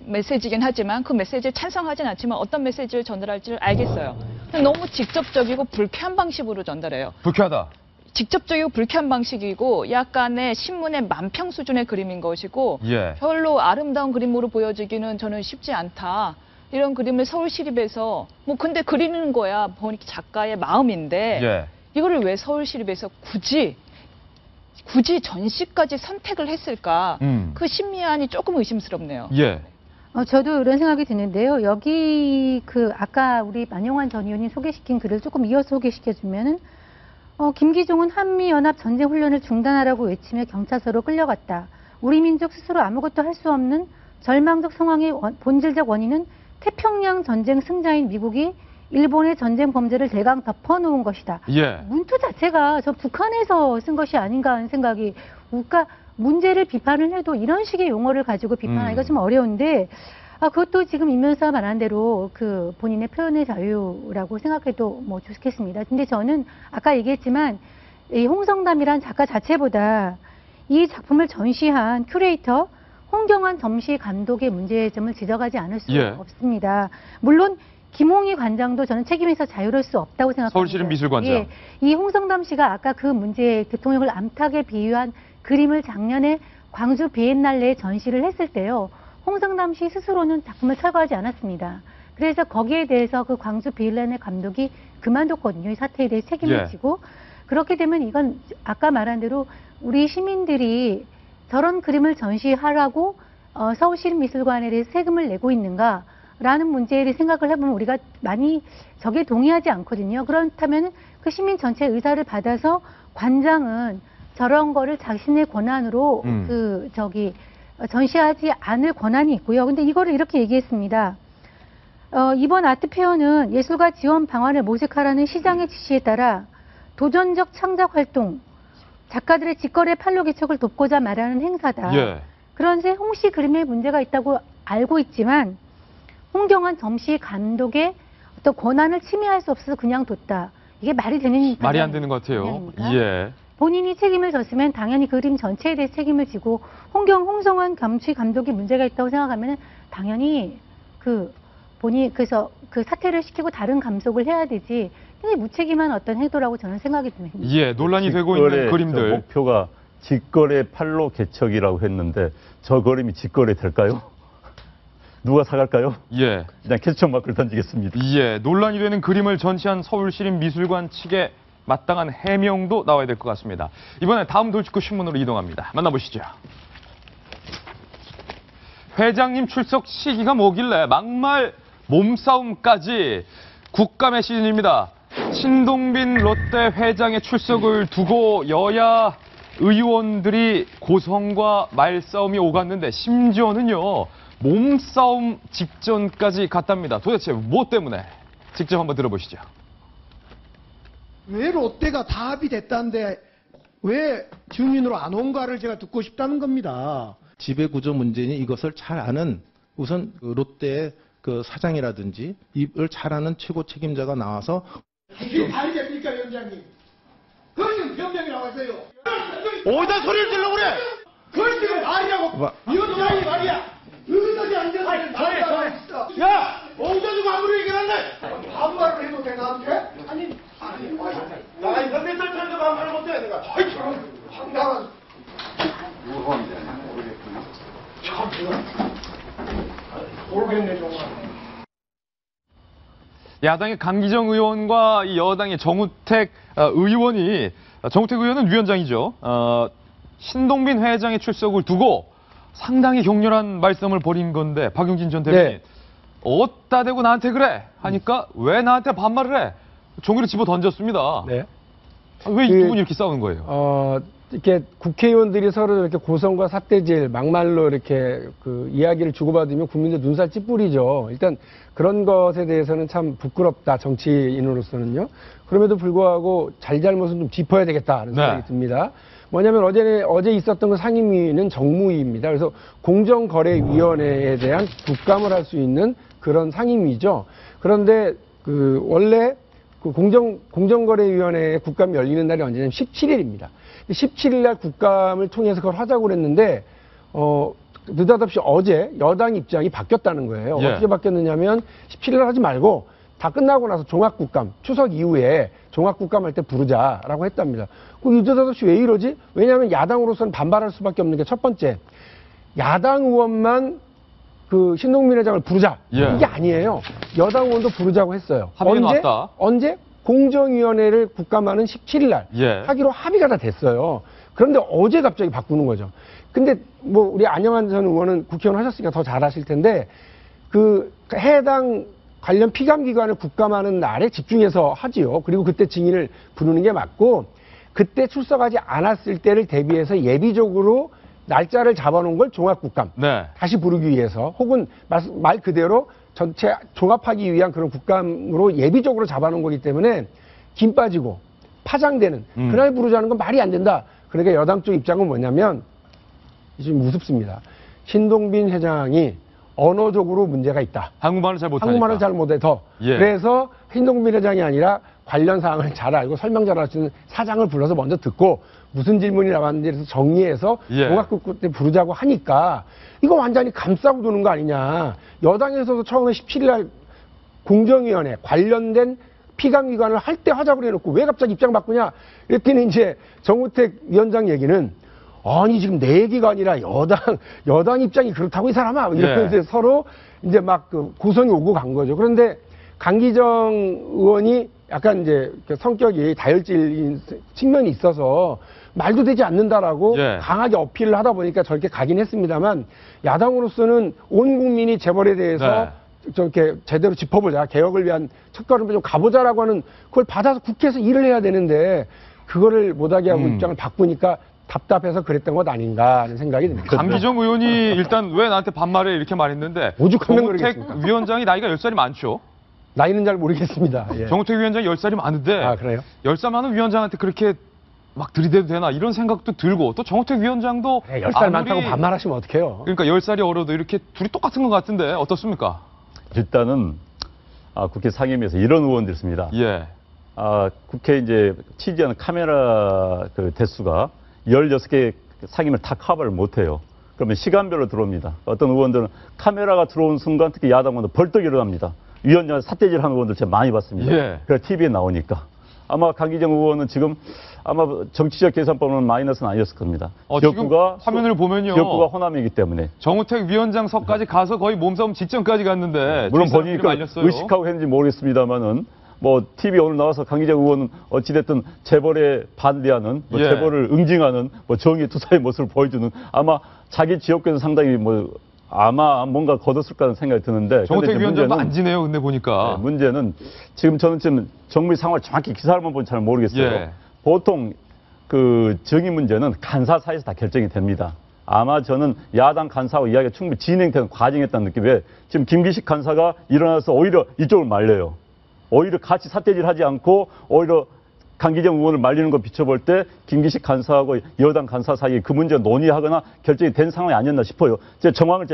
메시지긴 하지만 그 메시지에 찬성하진 않지만 어떤 메시지를 전달할지를 알겠어요. 너무 직접적이고 불쾌한 방식으로 전달해요. 불쾌하다. 직접적이고 불쾌한 방식이고 약간의 신문의 만평 수준의 그림인 것이고 별로 아름다운 그림으로 보여지기는 저는 쉽지 않다. 이런 그림을 서울시립에서 근데 그리는 거야 보니까 작가의 마음인데 이거를 왜 서울시립에서 굳이 전시까지 선택을 했을까? 그 심미안이 조금 의심스럽네요. 저도 이런 생각이 드는데요. 여기 아까 우리 만용환 전 의원님 소개시킨 글을 조금 이어서 소개시켜주면은 김기종은 한미연합 전쟁훈련을 중단하라고 외치며 경찰서로 끌려갔다. 우리 민족 스스로 아무것도 할 수 없는 절망적 상황의 본질적 원인은 태평양 전쟁 승자인 미국이 일본의 전쟁 범죄를 대강 덮어놓은 것이다. 문투 자체가 저 북한에서 쓴 것이 아닌가 하는 생각이, 그러니까 문제를 비판을 해도 이런 식의 용어를 가지고 비판하기가 좀 어려운데, 그것도 지금 임 변호사가 말한 대로 본인의 표현의 자유라고 생각해도 좋겠습니다. 근데 저는 아까 얘기했지만 이 홍성담이란 작가 자체보다 이 작품을 전시한 큐레이터 홍경환 점시 감독의 문제점을 지적하지 않을 수 없습니다. 물론 김홍희 관장도 저는 책임에서 자유로울 수 없다고 생각합니다. 서울시립미술관장. 이 홍성담 씨가 아까 그 문제, 대통령을 암탉에 비유한 그림을 작년에 광주 비엔날레에 전시를 했을 때요, 홍성담 씨 스스로는 작품을 철거하지 않았습니다. 그래서 거기에 대해서 그 광주 비엔날레 감독이 그만뒀거든요. 이 사태에 대해 책임을 지고. 그렇게 되면 이건 아까 말한 대로 우리 시민들이 저런 그림을 전시하라고 서울시립미술관에 대해서 세금을 내고 있는가? 라는 문제를 생각을 해보면 우리가 많이 저게 동의하지 않거든요. 그렇다면 그 시민 전체의 의사를 받아서 관장은 저런 거를 자신의 권한으로 전시하지 않을 권한이 있고요. 근데 이거를 이렇게 얘기했습니다. 이번 아트페어는 예술가 지원 방안을 모색하라는 시장의 지시에 따라 도전적 창작 활동, 작가들의 직거래 판로 개척을 돕고자 말하는 행사다. 예. 그런데 홍씨 그림에 문제가 있다고 알고 있지만 홍경환 점씨 감독의 어떤 권한을 침해할 수 없어서 그냥 뒀다. 이게 말이 되는 말이 안 되는 것 같아요. 방향입니까? 예. 본인이 책임을 졌으면 당연히 그림 전체에 대해 책임을 지고 홍성환 점씨 감독이 문제가 있다고 생각하면 당연히 그래서 그 사퇴를 시키고 다른 감독을 해야 되지. 굉장히 무책임한 어떤 행동이라고 저는 생각이 듭니다. 예, 논란이 되고 있는 그림들. 목표가 직거래 판로 개척이라고 했는데 저 그림이 직거래 될까요? 누가 사갈까요? 예. 그냥 캐스천 마크를 던지겠습니다. 예, 논란이 되는 그림을 전시한 서울시립미술관 측에 마땅한 해명도 나와야 될 것 같습니다. 이번에 다음 돌직구 신문으로 이동합니다. 만나보시죠. 회장님 출석 시기가 뭐길래 막말 몸싸움까지 국감의 시즌입니다. 신동빈 롯데 회장의 출석을 두고 여야 의원들이 고성과 말싸움이 오갔는데 심지어는요 몸싸움 직전까지 갔답니다. 도대체 무엇 때문에? 직접 한번 들어보시죠. 왜 롯데가 다 합의됐다는데 왜 증인으로 안 온가를 제가 듣고 싶다는 겁니다. 지배구조 문제니 이것을 잘 아는 우선 롯데의 그 사장이라든지 이걸 잘 아는 최고 책임자가 나와서 이게 알겠습니까, 위원장님? 그러면 변명이 나와서요. 어디다 소리를 질러 그래? 그걸 지금 말이라고. 위원장이 말이야. 의사지 안 되는 야! 엉겨주고 아무리 얘기를 할래? 반말을 해도 되나한테? 아니, 나 이거 몇살 차인데 반말을 못해, 내가. 황당한. 모르겠네, 정말. 야당의 강기정 의원과 이 여당의 정우택 의원이, 정우택 의원은 위원장이죠. 신동빈 회장의 출석을 두고 상당히 격렬한 말씀을 벌인 건데, 박용진 전 대변인. 네. 어따 대고 나한테 그래? 하니까 왜 나한테 반말을 해? 종이를 집어 던졌습니다. 네. 왜 이 두 분이 이렇게 싸우는 거예요? 이렇게 국회의원들이 서로 이렇게 고성과 삿대질, 막말로 이렇게 그 이야기를 주고받으면 국민들 눈살 찌푸리죠. 일단 그런 것에 대해서는 참 부끄럽다, 정치인으로서는요. 그럼에도 불구하고 잘잘못은 좀 짚어야 되겠다는 생각이 듭니다. 뭐냐면 어제 있었던 그 상임위는 정무위입니다. 그래서 공정거래위원회에 대한 국감을 할 수 있는 그런 상임위죠. 그런데 원래 그 공정거래위원회의 국감이 열리는 날이 언제냐면 17일입니다. 17일 날 국감을 통해서 그걸 하자고 그랬는데, 느닷없이 어제 여당 입장이 바뀌었다는 거예요. 예. 어떻게 바뀌었느냐면 17일 날 하지 말고 다 끝나고 나서 종합국감, 추석 이후에 종합국감 할 때 부르자라고 했답니다. 느닷없이 왜 이러지? 왜냐하면 야당으로서는 반발할 수밖에 없는 게 첫 번째, 야당 의원만 그 신동빈 회장을 부르자. 예. 이게 아니에요. 여당 의원도 부르자고 했어요. 합의는 왔다. 언제? 공정위원회를 국감하는 17일 날 예. 하기로 합의가 다 됐어요. 그런데 어제 갑자기 바꾸는 거죠. 근데 뭐 우리 안영환 전 의원은 국회의원 하셨으니까 더 잘 아실 텐데, 그 해당 관련 피감기관을 국감하는 날에 집중해서 하지요. 그리고 그때 증인을 부르는 게 맞고, 그때 출석하지 않았을 때를 대비해서 예비적으로 날짜를 잡아놓은 걸 종합국감 네. 다시 부르기 위해서, 혹은 말 그대로 전체 종합하기 위한 그런 국감으로 예비적으로 잡아놓은 거기 때문에 김 빠지고 파장되는 그날 부르자는 건 말이 안 된다. 그러니까 여당 쪽 입장은 뭐냐면 좀 우습습니다. 신동빈 회장이 언어적으로 문제가 있다. 한국말을 잘 못하니까. 한국말을 잘 못해 더. 예. 그래서 신동빈 회장이 아니라 관련 사항을 잘 알고 설명 잘 할 수 있는 사장을 불러서 먼저 듣고 무슨 질문이 나왔는지 정리해서 예. 종합국감 때 부르자고 하니까 이거 완전히 감싸고 도는 거 아니냐. 여당에서도 처음에 17일 날 공정위원회 관련된 피감기관을 할 때 하자고 해놓고 왜 갑자기 입장 바꾸냐. 이랬더니 이제 정우택 위원장 얘기는 아니 지금 내 얘기가 아니라 여당 입장이 그렇다고 이 사람아 이러면서 예. 서로 이제 막 그 고성이 오고 간 거죠. 그런데 강기정 의원이 약간 이제 성격이 다혈질인 측면이 있어서 말도 되지 않는다라고 예. 강하게 어필을 하다 보니까 저렇게 가긴 했습니다만, 야당으로서는 온 국민이 재벌에 대해서 저렇게 제대로 짚어보자, 개혁을 위한 첫걸음을 좀 가보자라고 하는 그걸 받아서 국회에서 일을 해야 되는데 그거를 못하게 하고 입장을 바꾸니까 답답해서 그랬던 것 아닌가 하는 생각이 듭니다. 강기정 의원이 일단 왜 나한테 반말해 이렇게 말했는데 오죽하면 정우택 그러겠습니까? 위원장이 나이가 10살이 많죠? 나이는 잘 모르겠습니다. 예. 정우택 위원장이 10살이 많은데 아, 그래요? 10살 많은 위원장한테 그렇게 막 들이대도 되나 이런 생각도 들고 또 정우택 위원장도 10살 많다고 반말하시면 어떡해요? 그러니까 10살이 어려도 이렇게 둘이 똑같은 것 같은데 어떻습니까? 일단은 국회 상임위에서 이런 의원들이 있습니다. 예. 국회 이제 취재하는 카메라 그 대수가 16개 상임을 다 커버를 못해요. 그러면 시간별로 들어옵니다. 어떤 의원들은 카메라가 들어온 순간 특히 야당 의원들 벌떡 일어납니다. 위원장 삿대질 하는 의원들 제가 많이 봤습니다. 예. 그래서 TV에 나오니까. 아마 강기정 의원은 지금 아마 정치적 계산법은 마이너스는 아니었을 겁니다. 지금 화면을 보면요. 지역구가 호남이기 때문에. 정우택 위원장석까지 가서 거의 몸싸움 직전까지 갔는데 물론 뒷사람들이 본인이 말렸어요. 의식하고 했는지 모르겠습니다만은 뭐 TV 오늘 나와서 강기정 의원은 어찌됐든 재벌에 반대하는 뭐 예. 재벌을 응징하는 뭐 정의 투사의 모습을 보여주는 아마 자기 지역에서 상당히 뭐 아마 뭔가 거뒀을 거라는 생각이 드는데 정우택 위원장도 안 지네요. 근데 보니까. 네, 문제는 지금 저는 지금 정부의 상황을 정확히 기사를만 보면 잘 모르겠어요. 예. 보통 그 정의 문제는 간사 사이에서 다 결정이 됩니다. 아마 저는 야당 간사하고 이야기가 충분히 진행되는 과정이었다는 느낌에 지금 김기식 간사가 일어나서 오히려 이쪽을 말려요. 오히려 같이 삿대질하지 않고 오히려 강기정 의원을 말리는 거 비춰볼 때 김기식 간사하고 여당 간사 사이에 그 문제가 논의하거나 결정이 된 상황이 아니었나 싶어요. 제 정황을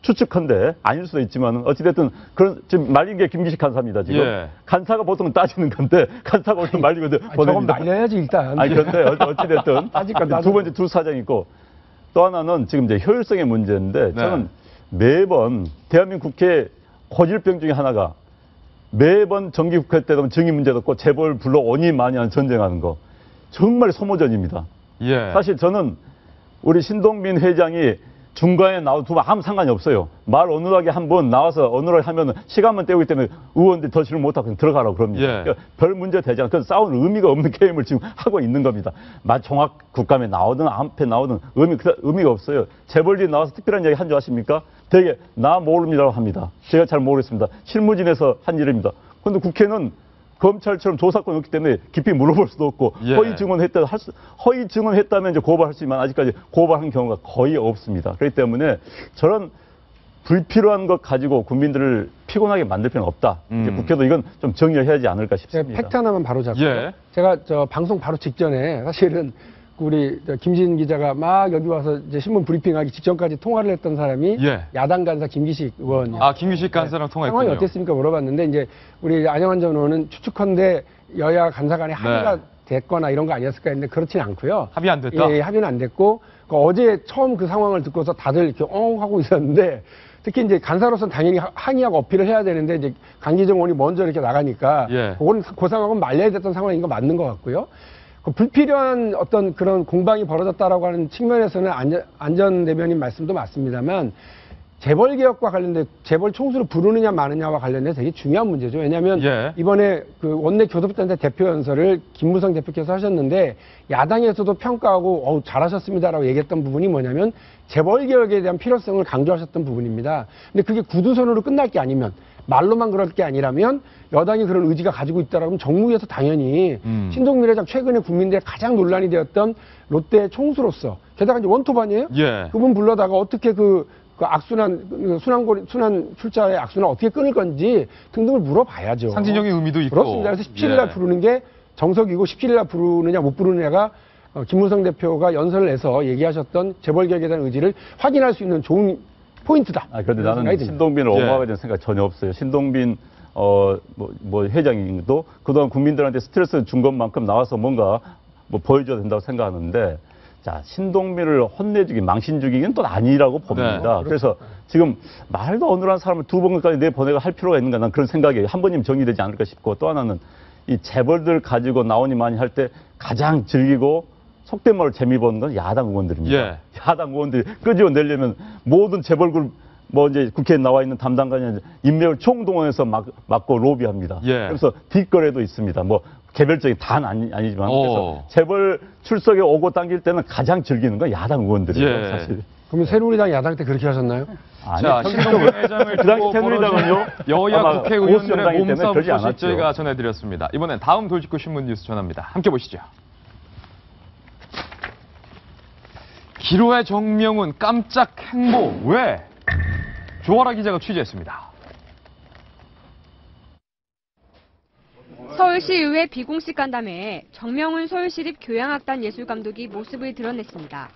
추측한데 아닐 수도 있지만 어찌됐든 그런 지금 말린 게 김기식 간사입니다. 지금 예. 간사가 보통 따지는 건데 간사가 오히려 말리고 저건 보냅니다. 말려야지 일단. 아니 그런데 어찌됐든 따질까 두 번째 두 사정이 있고 또 하나는 지금 이제 효율성의 문제인데 저는 매번 대한민국 국회 고질병 중에 하나가 매번 정기국회 때 되면 정의 문제도 없고 재벌 불러 오니 많이 하는 전쟁하는 거 정말 소모전입니다. 예. 사실 저는 우리 신동빈 회장이 중간에 나와도 아무 상관이 없어요. 말 어눌하게 한번 나와서 어눌하게 하면 시간만 때우기 때문에 의원들이 더 질문 못하고 들어가라고 그럽니다. 예. 그러니까 별 문제 되지 않아요. 그건 싸우는 의미가 없는 게임을 지금 하고 있는 겁니다. 종합 국감에 나오든 앞에 나오든 의미가 없어요. 재벌들이 나와서 특별한 이야기 한 줄 아십니까? 되게 나 모릅니다라고 합니다. 제가 잘 모르겠습니다. 실무진에서 한 일입니다. 그런데 국회는 검찰처럼 조사권이 없기 때문에 깊이 물어볼 수도 없고 예. 허위 증언했다면 이제 고발할 수 있지만 아직까지 고발한 경우가 거의 없습니다. 그렇기 때문에 저런 불필요한 것 가지고 국민들을 피곤하게 만들 필요는 없다. 이제 국회도 이건 좀 정리를 해야지 않을까 싶습니다. 팩트 하나만 바로 잡고 예. 제가 방송 바로 직전에 사실은 우리 김진 기자가 막 여기 와서 이제 신문 브리핑하기 직전까지 통화를 했던 사람이 예. 야당 간사 김기식 의원. 김기식 간사랑 통화했군요. 상황이 어땠습니까? 물어봤는데 이제 우리 안영환 전 의원은 추측컨대 여야 간사 간에 합의가 됐거나 이런 거 아니었을까 했는데 그렇진 않고요. 합의 안 됐다? 예, 합의는 안 됐고 어제 처음 그 상황을 듣고서 다들 이렇게 하고 있었는데 특히 이제 간사로서는 당연히 항의하고 어필을 해야 되는데 이제 강기정 의원이 먼저 이렇게 나가니까 예. 그건 그 상황은 말려야 됐던 상황인 거 맞는 것 같고요. 그 불필요한 어떤 그런 공방이 벌어졌다라고 하는 측면에서는 안전대변인 말씀도 맞습니다만 재벌 개혁과 관련된 재벌 총수를 부르느냐 마느냐와 관련된 되게 중요한 문제죠. 왜냐하면 예. 이번에 그 원내 교섭단체 대표 연설을 김무성 대표께서 하셨는데 야당에서도 평가하고 잘하셨습니다라고 얘기했던 부분이 뭐냐면 재벌 개혁에 대한 필요성을 강조하셨던 부분입니다. 근데 그게 구두선으로 끝날 게 아니면 말로만 그럴 게 아니라면 여당이 그런 의지가 가지고 있다라면 정무위에서 당연히 신동민 회장 최근에 국민들의 가장 논란이 되었던 롯데 총수로서 게다가 이제 원톱 아니에요? 예. 그분 불러다가 어떻게 그 악순환 순환 출자의 악순환 어떻게 끊을 건지 등등을 물어봐야죠. 상징적인 의미도 있고. 그렇습니다. 그래서 17일 날 부르는 게 정석이고 17일 날 부르느냐 못 부르느냐가 김무성 대표가 연설을 해서 얘기하셨던 재벌 개혁에 대한 의지를 확인할 수 있는 좋은 포인트다. 그런데 나는 신동빈을 옹호하게 된 생각 전혀 없어요. 신동빈 회장님도 그동안 국민들한테 스트레스 준 것만큼 나와서 뭔가 보여줘야 된다고 생각하는데 자, 신동빈을 혼내주기, 망신주기는 또 아니라고 봅니다. 그래서 지금 말도 어눌한 사람을 두 번까지 내보내고 할 필요가 있는가 난 그런 생각이에요. 한 번이면 정리되지 않을까 싶고 또 하나는 이 재벌들 가지고 나오니 많이 할 때 가장 즐기고 속된 말로 재미 보는 건 야당 의원들입니다. 예. 야당 의원들이 끄집어내려면 모든 재벌 이제 국회에 나와 있는 담당관이 인맥을 총동원해서 막고 로비합니다. 예. 그래서 뒷거래도 있습니다. 개별적인 단 아니지만 그래서 재벌 출석에 오고 당길 때는 가장 즐기는 건 야당 의원들이에요. 사실. 그러면 새누리당 야당 때 그렇게 하셨나요? 자, 신동빈 회장을 그 당시 두고 새누리당은요. 여야 국회의원들의 몸싸움 그러지 소식 않았죠. 저희가 전해드렸습니다. 이번엔 다음 돌직구 신문 뉴스 전합니다. 함께 보시죠. 기로의 정명훈 깜짝 행보 왜? 조아라 기자가 취재했습니다. 서울시의회 비공식 간담회에 정명훈 서울시립 교양악단 예술감독이 모습을 드러냈습니다.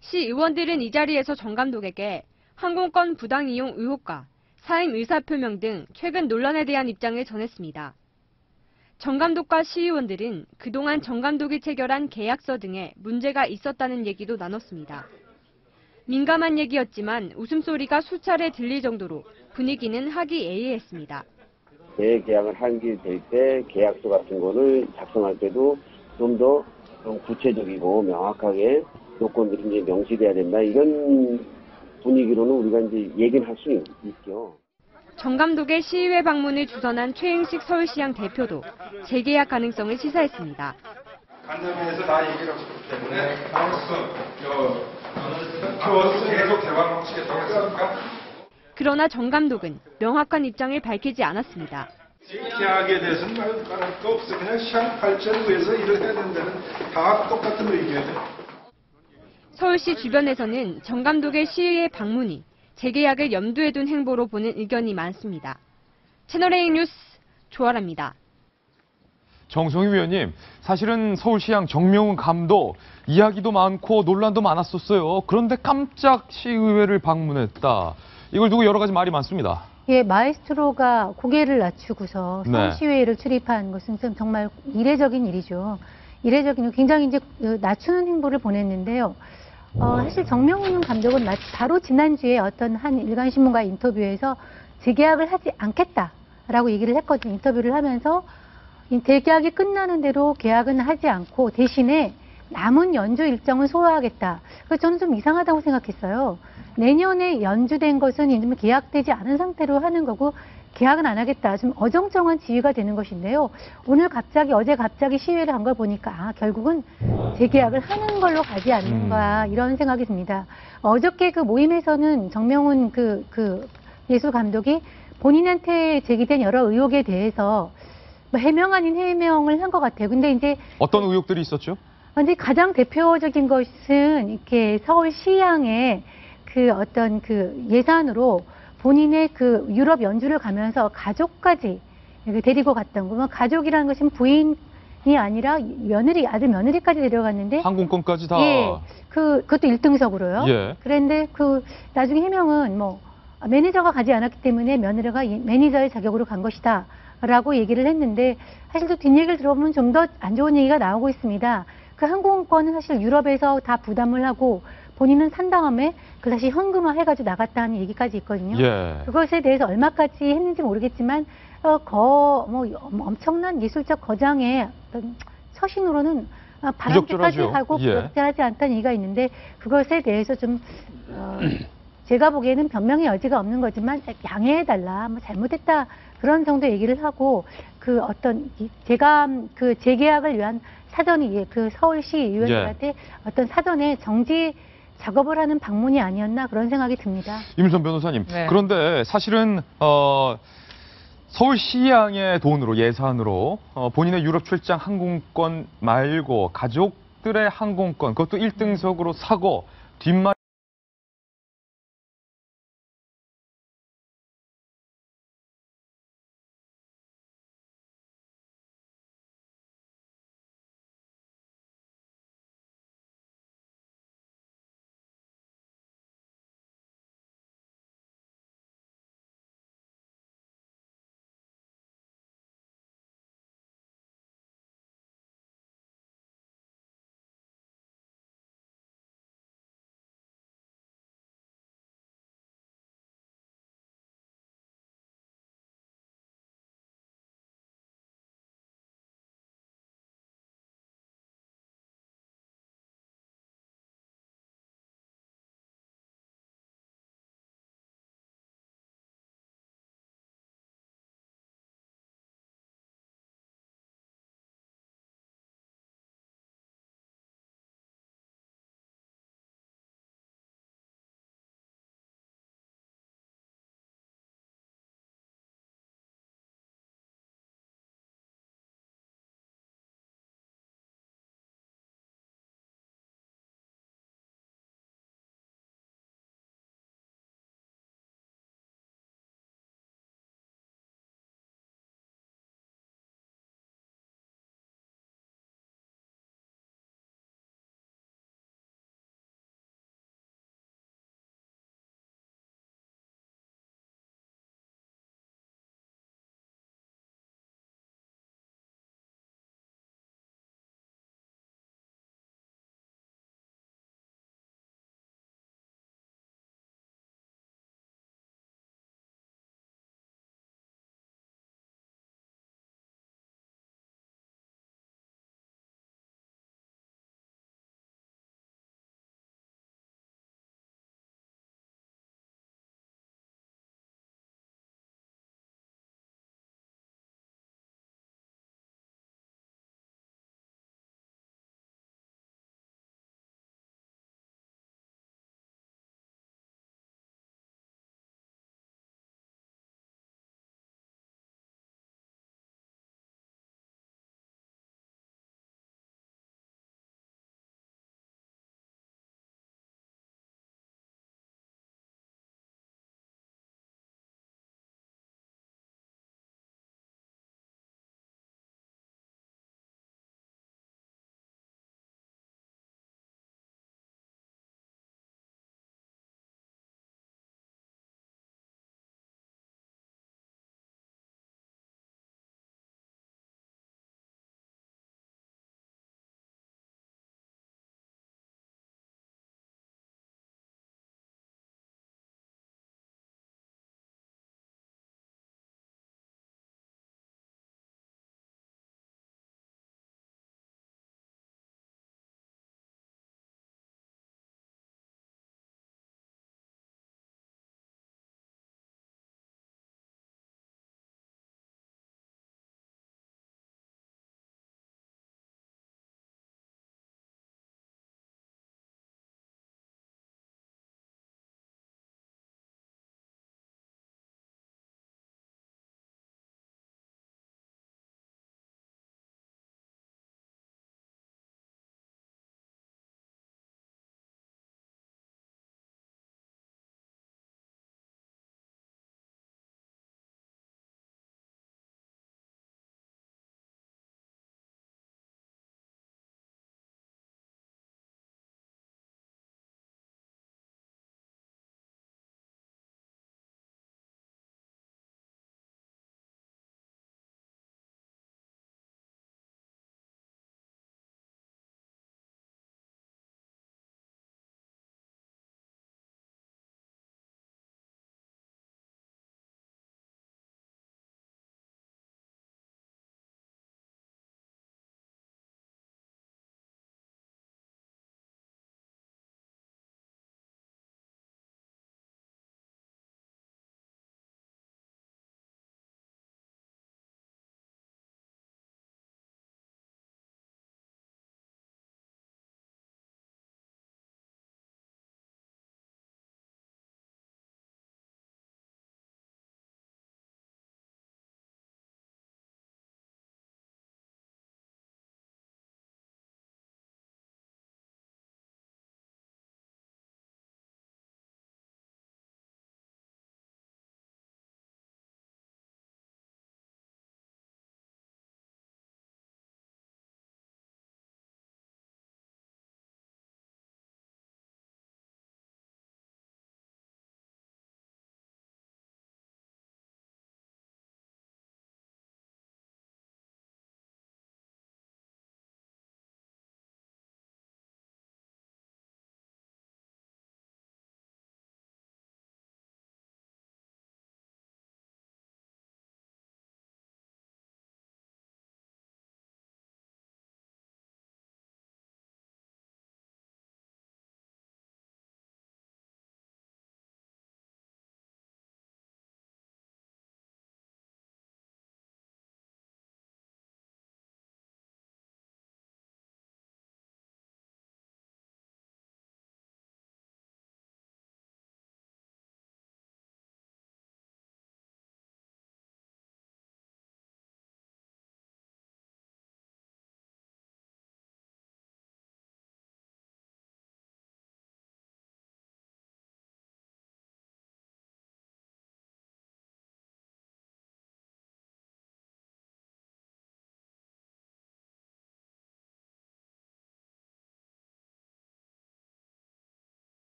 시 의원들은 이 자리에서 정 감독에게 항공권 부당 이용 의혹과 사임 의사표명 등 최근 논란에 대한 입장을 전했습니다. 정 감독과 시의원들은 그동안 정 감독이 체결한 계약서 등에 문제가 있었다는 얘기도 나눴습니다. 민감한 얘기였지만 웃음소리가 수차례 들릴 정도로 분위기는 화기애애했습니다. 재계약을 하게 될 때 계약서 같은 거를 작성할 때도 좀 더 구체적이고 명확하게 요건들이 이제 명시돼야 된다. 이런 분위기로는 우리가 이제 얘기를 할 수 있죠. 정 감독의 시의회 방문을 주선한 최행식 서울시장 대표도 재계약 가능성을 시사했습니다. 간담회에서 다 얘기를 하셨기 때문에 앞으로 계속 대화를 하시겠다고 했습니까? 그러나 정 감독은 명확한 입장을 밝히지 않았습니다. 계약에 대해서는 말할 거 없어. 그냥 시장 발전을 위해서 일을 해야 된다는 다 똑같은 의견이에요. 서울시 주변에서는 정 감독의 시의회 방문이 재계약을 염두에 둔 행보로 보는 의견이 많습니다. 채널A 뉴스 조아라입니다. 정성희 위원님, 사실은 서울시장 정명훈 감독 이야기도 많고 논란도 많았었어요. 그런데 깜짝 시의회를 방문했다. 이걸 두고 여러 가지 말이 많습니다. 예, 마에스트로가 고개를 낮추고서 네. 서울시의회를 출입한 것은 정말 이례적인 일이죠. 이례적인, 굉장히 이제 낮추는 행보를 보냈는데요. 사실 정명훈 감독은 바로 지난주에 어떤 한 일간신문과의 인터뷰에서 재계약을 하지 않겠다라고 얘기를 했거든요. 인터뷰를 하면서 재계약이 끝나는 대로 계약은 하지 않고 대신에 남은 연주 일정을 소화하겠다. 그래서 저는 좀 이상하다고 생각했어요. 내년에 연주된 것은 이제 계약되지 않은 상태로 하는 거고 계약은 안 하겠다. 좀 어정쩡한 지위가 되는 것인데요. 어제 갑자기 시위를 한 걸 보니까 결국은 재계약을 하는 걸로 가지 않는가 이런 생각이 듭니다. 어저께 그 모임에서는 정명훈 그 예술 감독이 본인한테 제기된 여러 의혹에 대해서 해명 아닌 해명을 한 것 같아요. 근데 이제 어떤 의혹들이 있었죠? 근데 가장 대표적인 것은 이렇게 서울시향의 그 어떤 그 예산으로 본인의 그 유럽 연주를 가면서 가족까지 데리고 갔던 거. 가족이라는 것은 부인이 아니라 며느리, 아들 며느리까지 데려갔는데. 항공권까지 다. 예. 그것도 1등석으로요. 예. 그런데 나중에 해명은 매니저가 가지 않았기 때문에 며느리가 매니저의 자격으로 간 것이다. 라고 얘기를 했는데, 사실 또 뒷얘기를 들어보면 좀 더 안 좋은 얘기가 나오고 있습니다. 그 항공권은 사실 유럽에서 다 부담을 하고, 본인은 산 다음에 그 다시 현금화 해가지고 나갔다는 얘기까지 있거든요. 예. 그것에 대해서 얼마까지 했는지 모르겠지만 엄청난 예술적 거장의 어떤 처신으로는 바람직하지 하고 부적절하지 않다는 얘기가 있는데 그것에 대해서 좀 제가 보기에는 변명의 여지가 없는 거지만 양해해달라, 잘못했다 그런 정도 얘기를 하고 제가 그 재계약을 위한 사전이 그 서울시 의원들한테 어떤 사전에 정지 작업을 하는 방문이 아니었나 그런 생각이 듭니다. 임선 변호사님. 네. 그런데 사실은 서울시향의 돈으로 예산으로 본인의 유럽 출장 항공권 말고 가족들의 항공권 그것도 1등석으로 사고 뒷말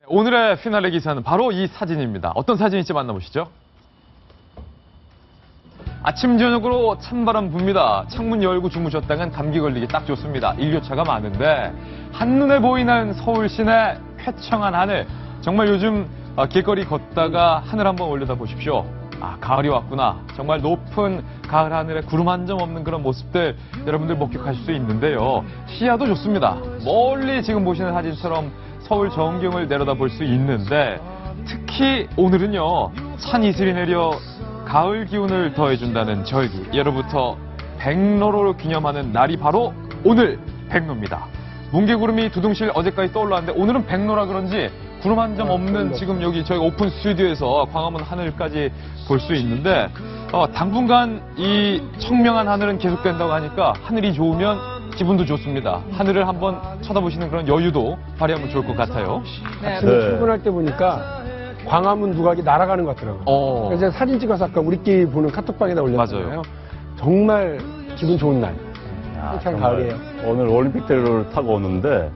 오늘의 피날레 기사는 바로 이 사진입니다. 어떤 사진인지 만나보시죠. 아침 저녁으로 찬바람 붑니다. 창문 열고 주무셨다간 감기 걸리기 딱 좋습니다. 일교차가 많은데 한눈에 보이는 서울 시내 쾌청한 하늘. 정말 요즘 길거리 걷다가 하늘 한번 올려다 보십시오. 가을이 왔구나. 정말 높은 가을 하늘에 구름 한 점 없는 그런 모습들 여러분들 목격하실 수 있는데요. 시야도 좋습니다. 멀리 지금 보시는 사진처럼 서울 전경을 내려다 볼 수 있는데 특히 오늘은요. 찬 이슬이 내려 가을 기운을 더해준다는 절기. 예로부터 백로를 기념하는 날이 바로 오늘 백로입니다. 뭉게구름이 두둥실 어제까지 떠올랐는데 오늘은 백로라 그런지 구름 한 점 없는 지금 여기 저희 오픈 스튜디오에서 광화문 하늘까지 볼 수 있는데 당분간 이 청명한 하늘은 계속된다고 하니까 하늘이 좋으면 기분도 좋습니다. 하늘을 한번 쳐다보시는 그런 여유도 발휘하면 좋을 것 같아요. 아침에 출근할 때 보니까 광화문 누각이 날아가는 것 같더라고요. 그래서 사진 찍어서 아까 우리끼리 보는 카톡방에다 올렸잖아요. 맞아요. 정말 기분 좋은 날. 한창 가을이에요. 오늘 올림픽대로를 타고 오는데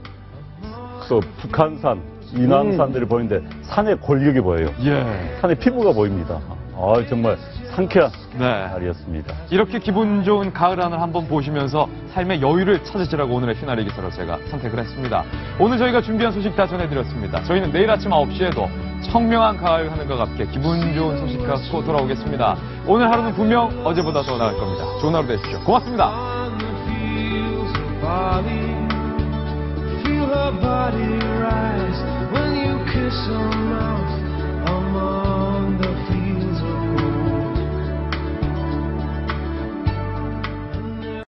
또 북한산, 인왕산들이 보이는데 산의 골격이 보여요. 예. 산의 피부가 보입니다. 정말 상쾌한 날이었습니다. 이렇게 기분 좋은 가을 하늘 한번 보시면서 삶의 여유를 찾으시라고 오늘의 피날레 기사로 제가 선택을 했습니다. 오늘 저희가 준비한 소식 다 전해드렸습니다. 저희는 내일 아침 9시에도 청명한 가을 하늘과 함께 기분 좋은 소식 갖고 돌아오겠습니다. 오늘 하루는 분명 어제보다 더 나을 겁니다. 좋은 하루 되십시오. 고맙습니다. Feel her body rise when you kiss her mouth.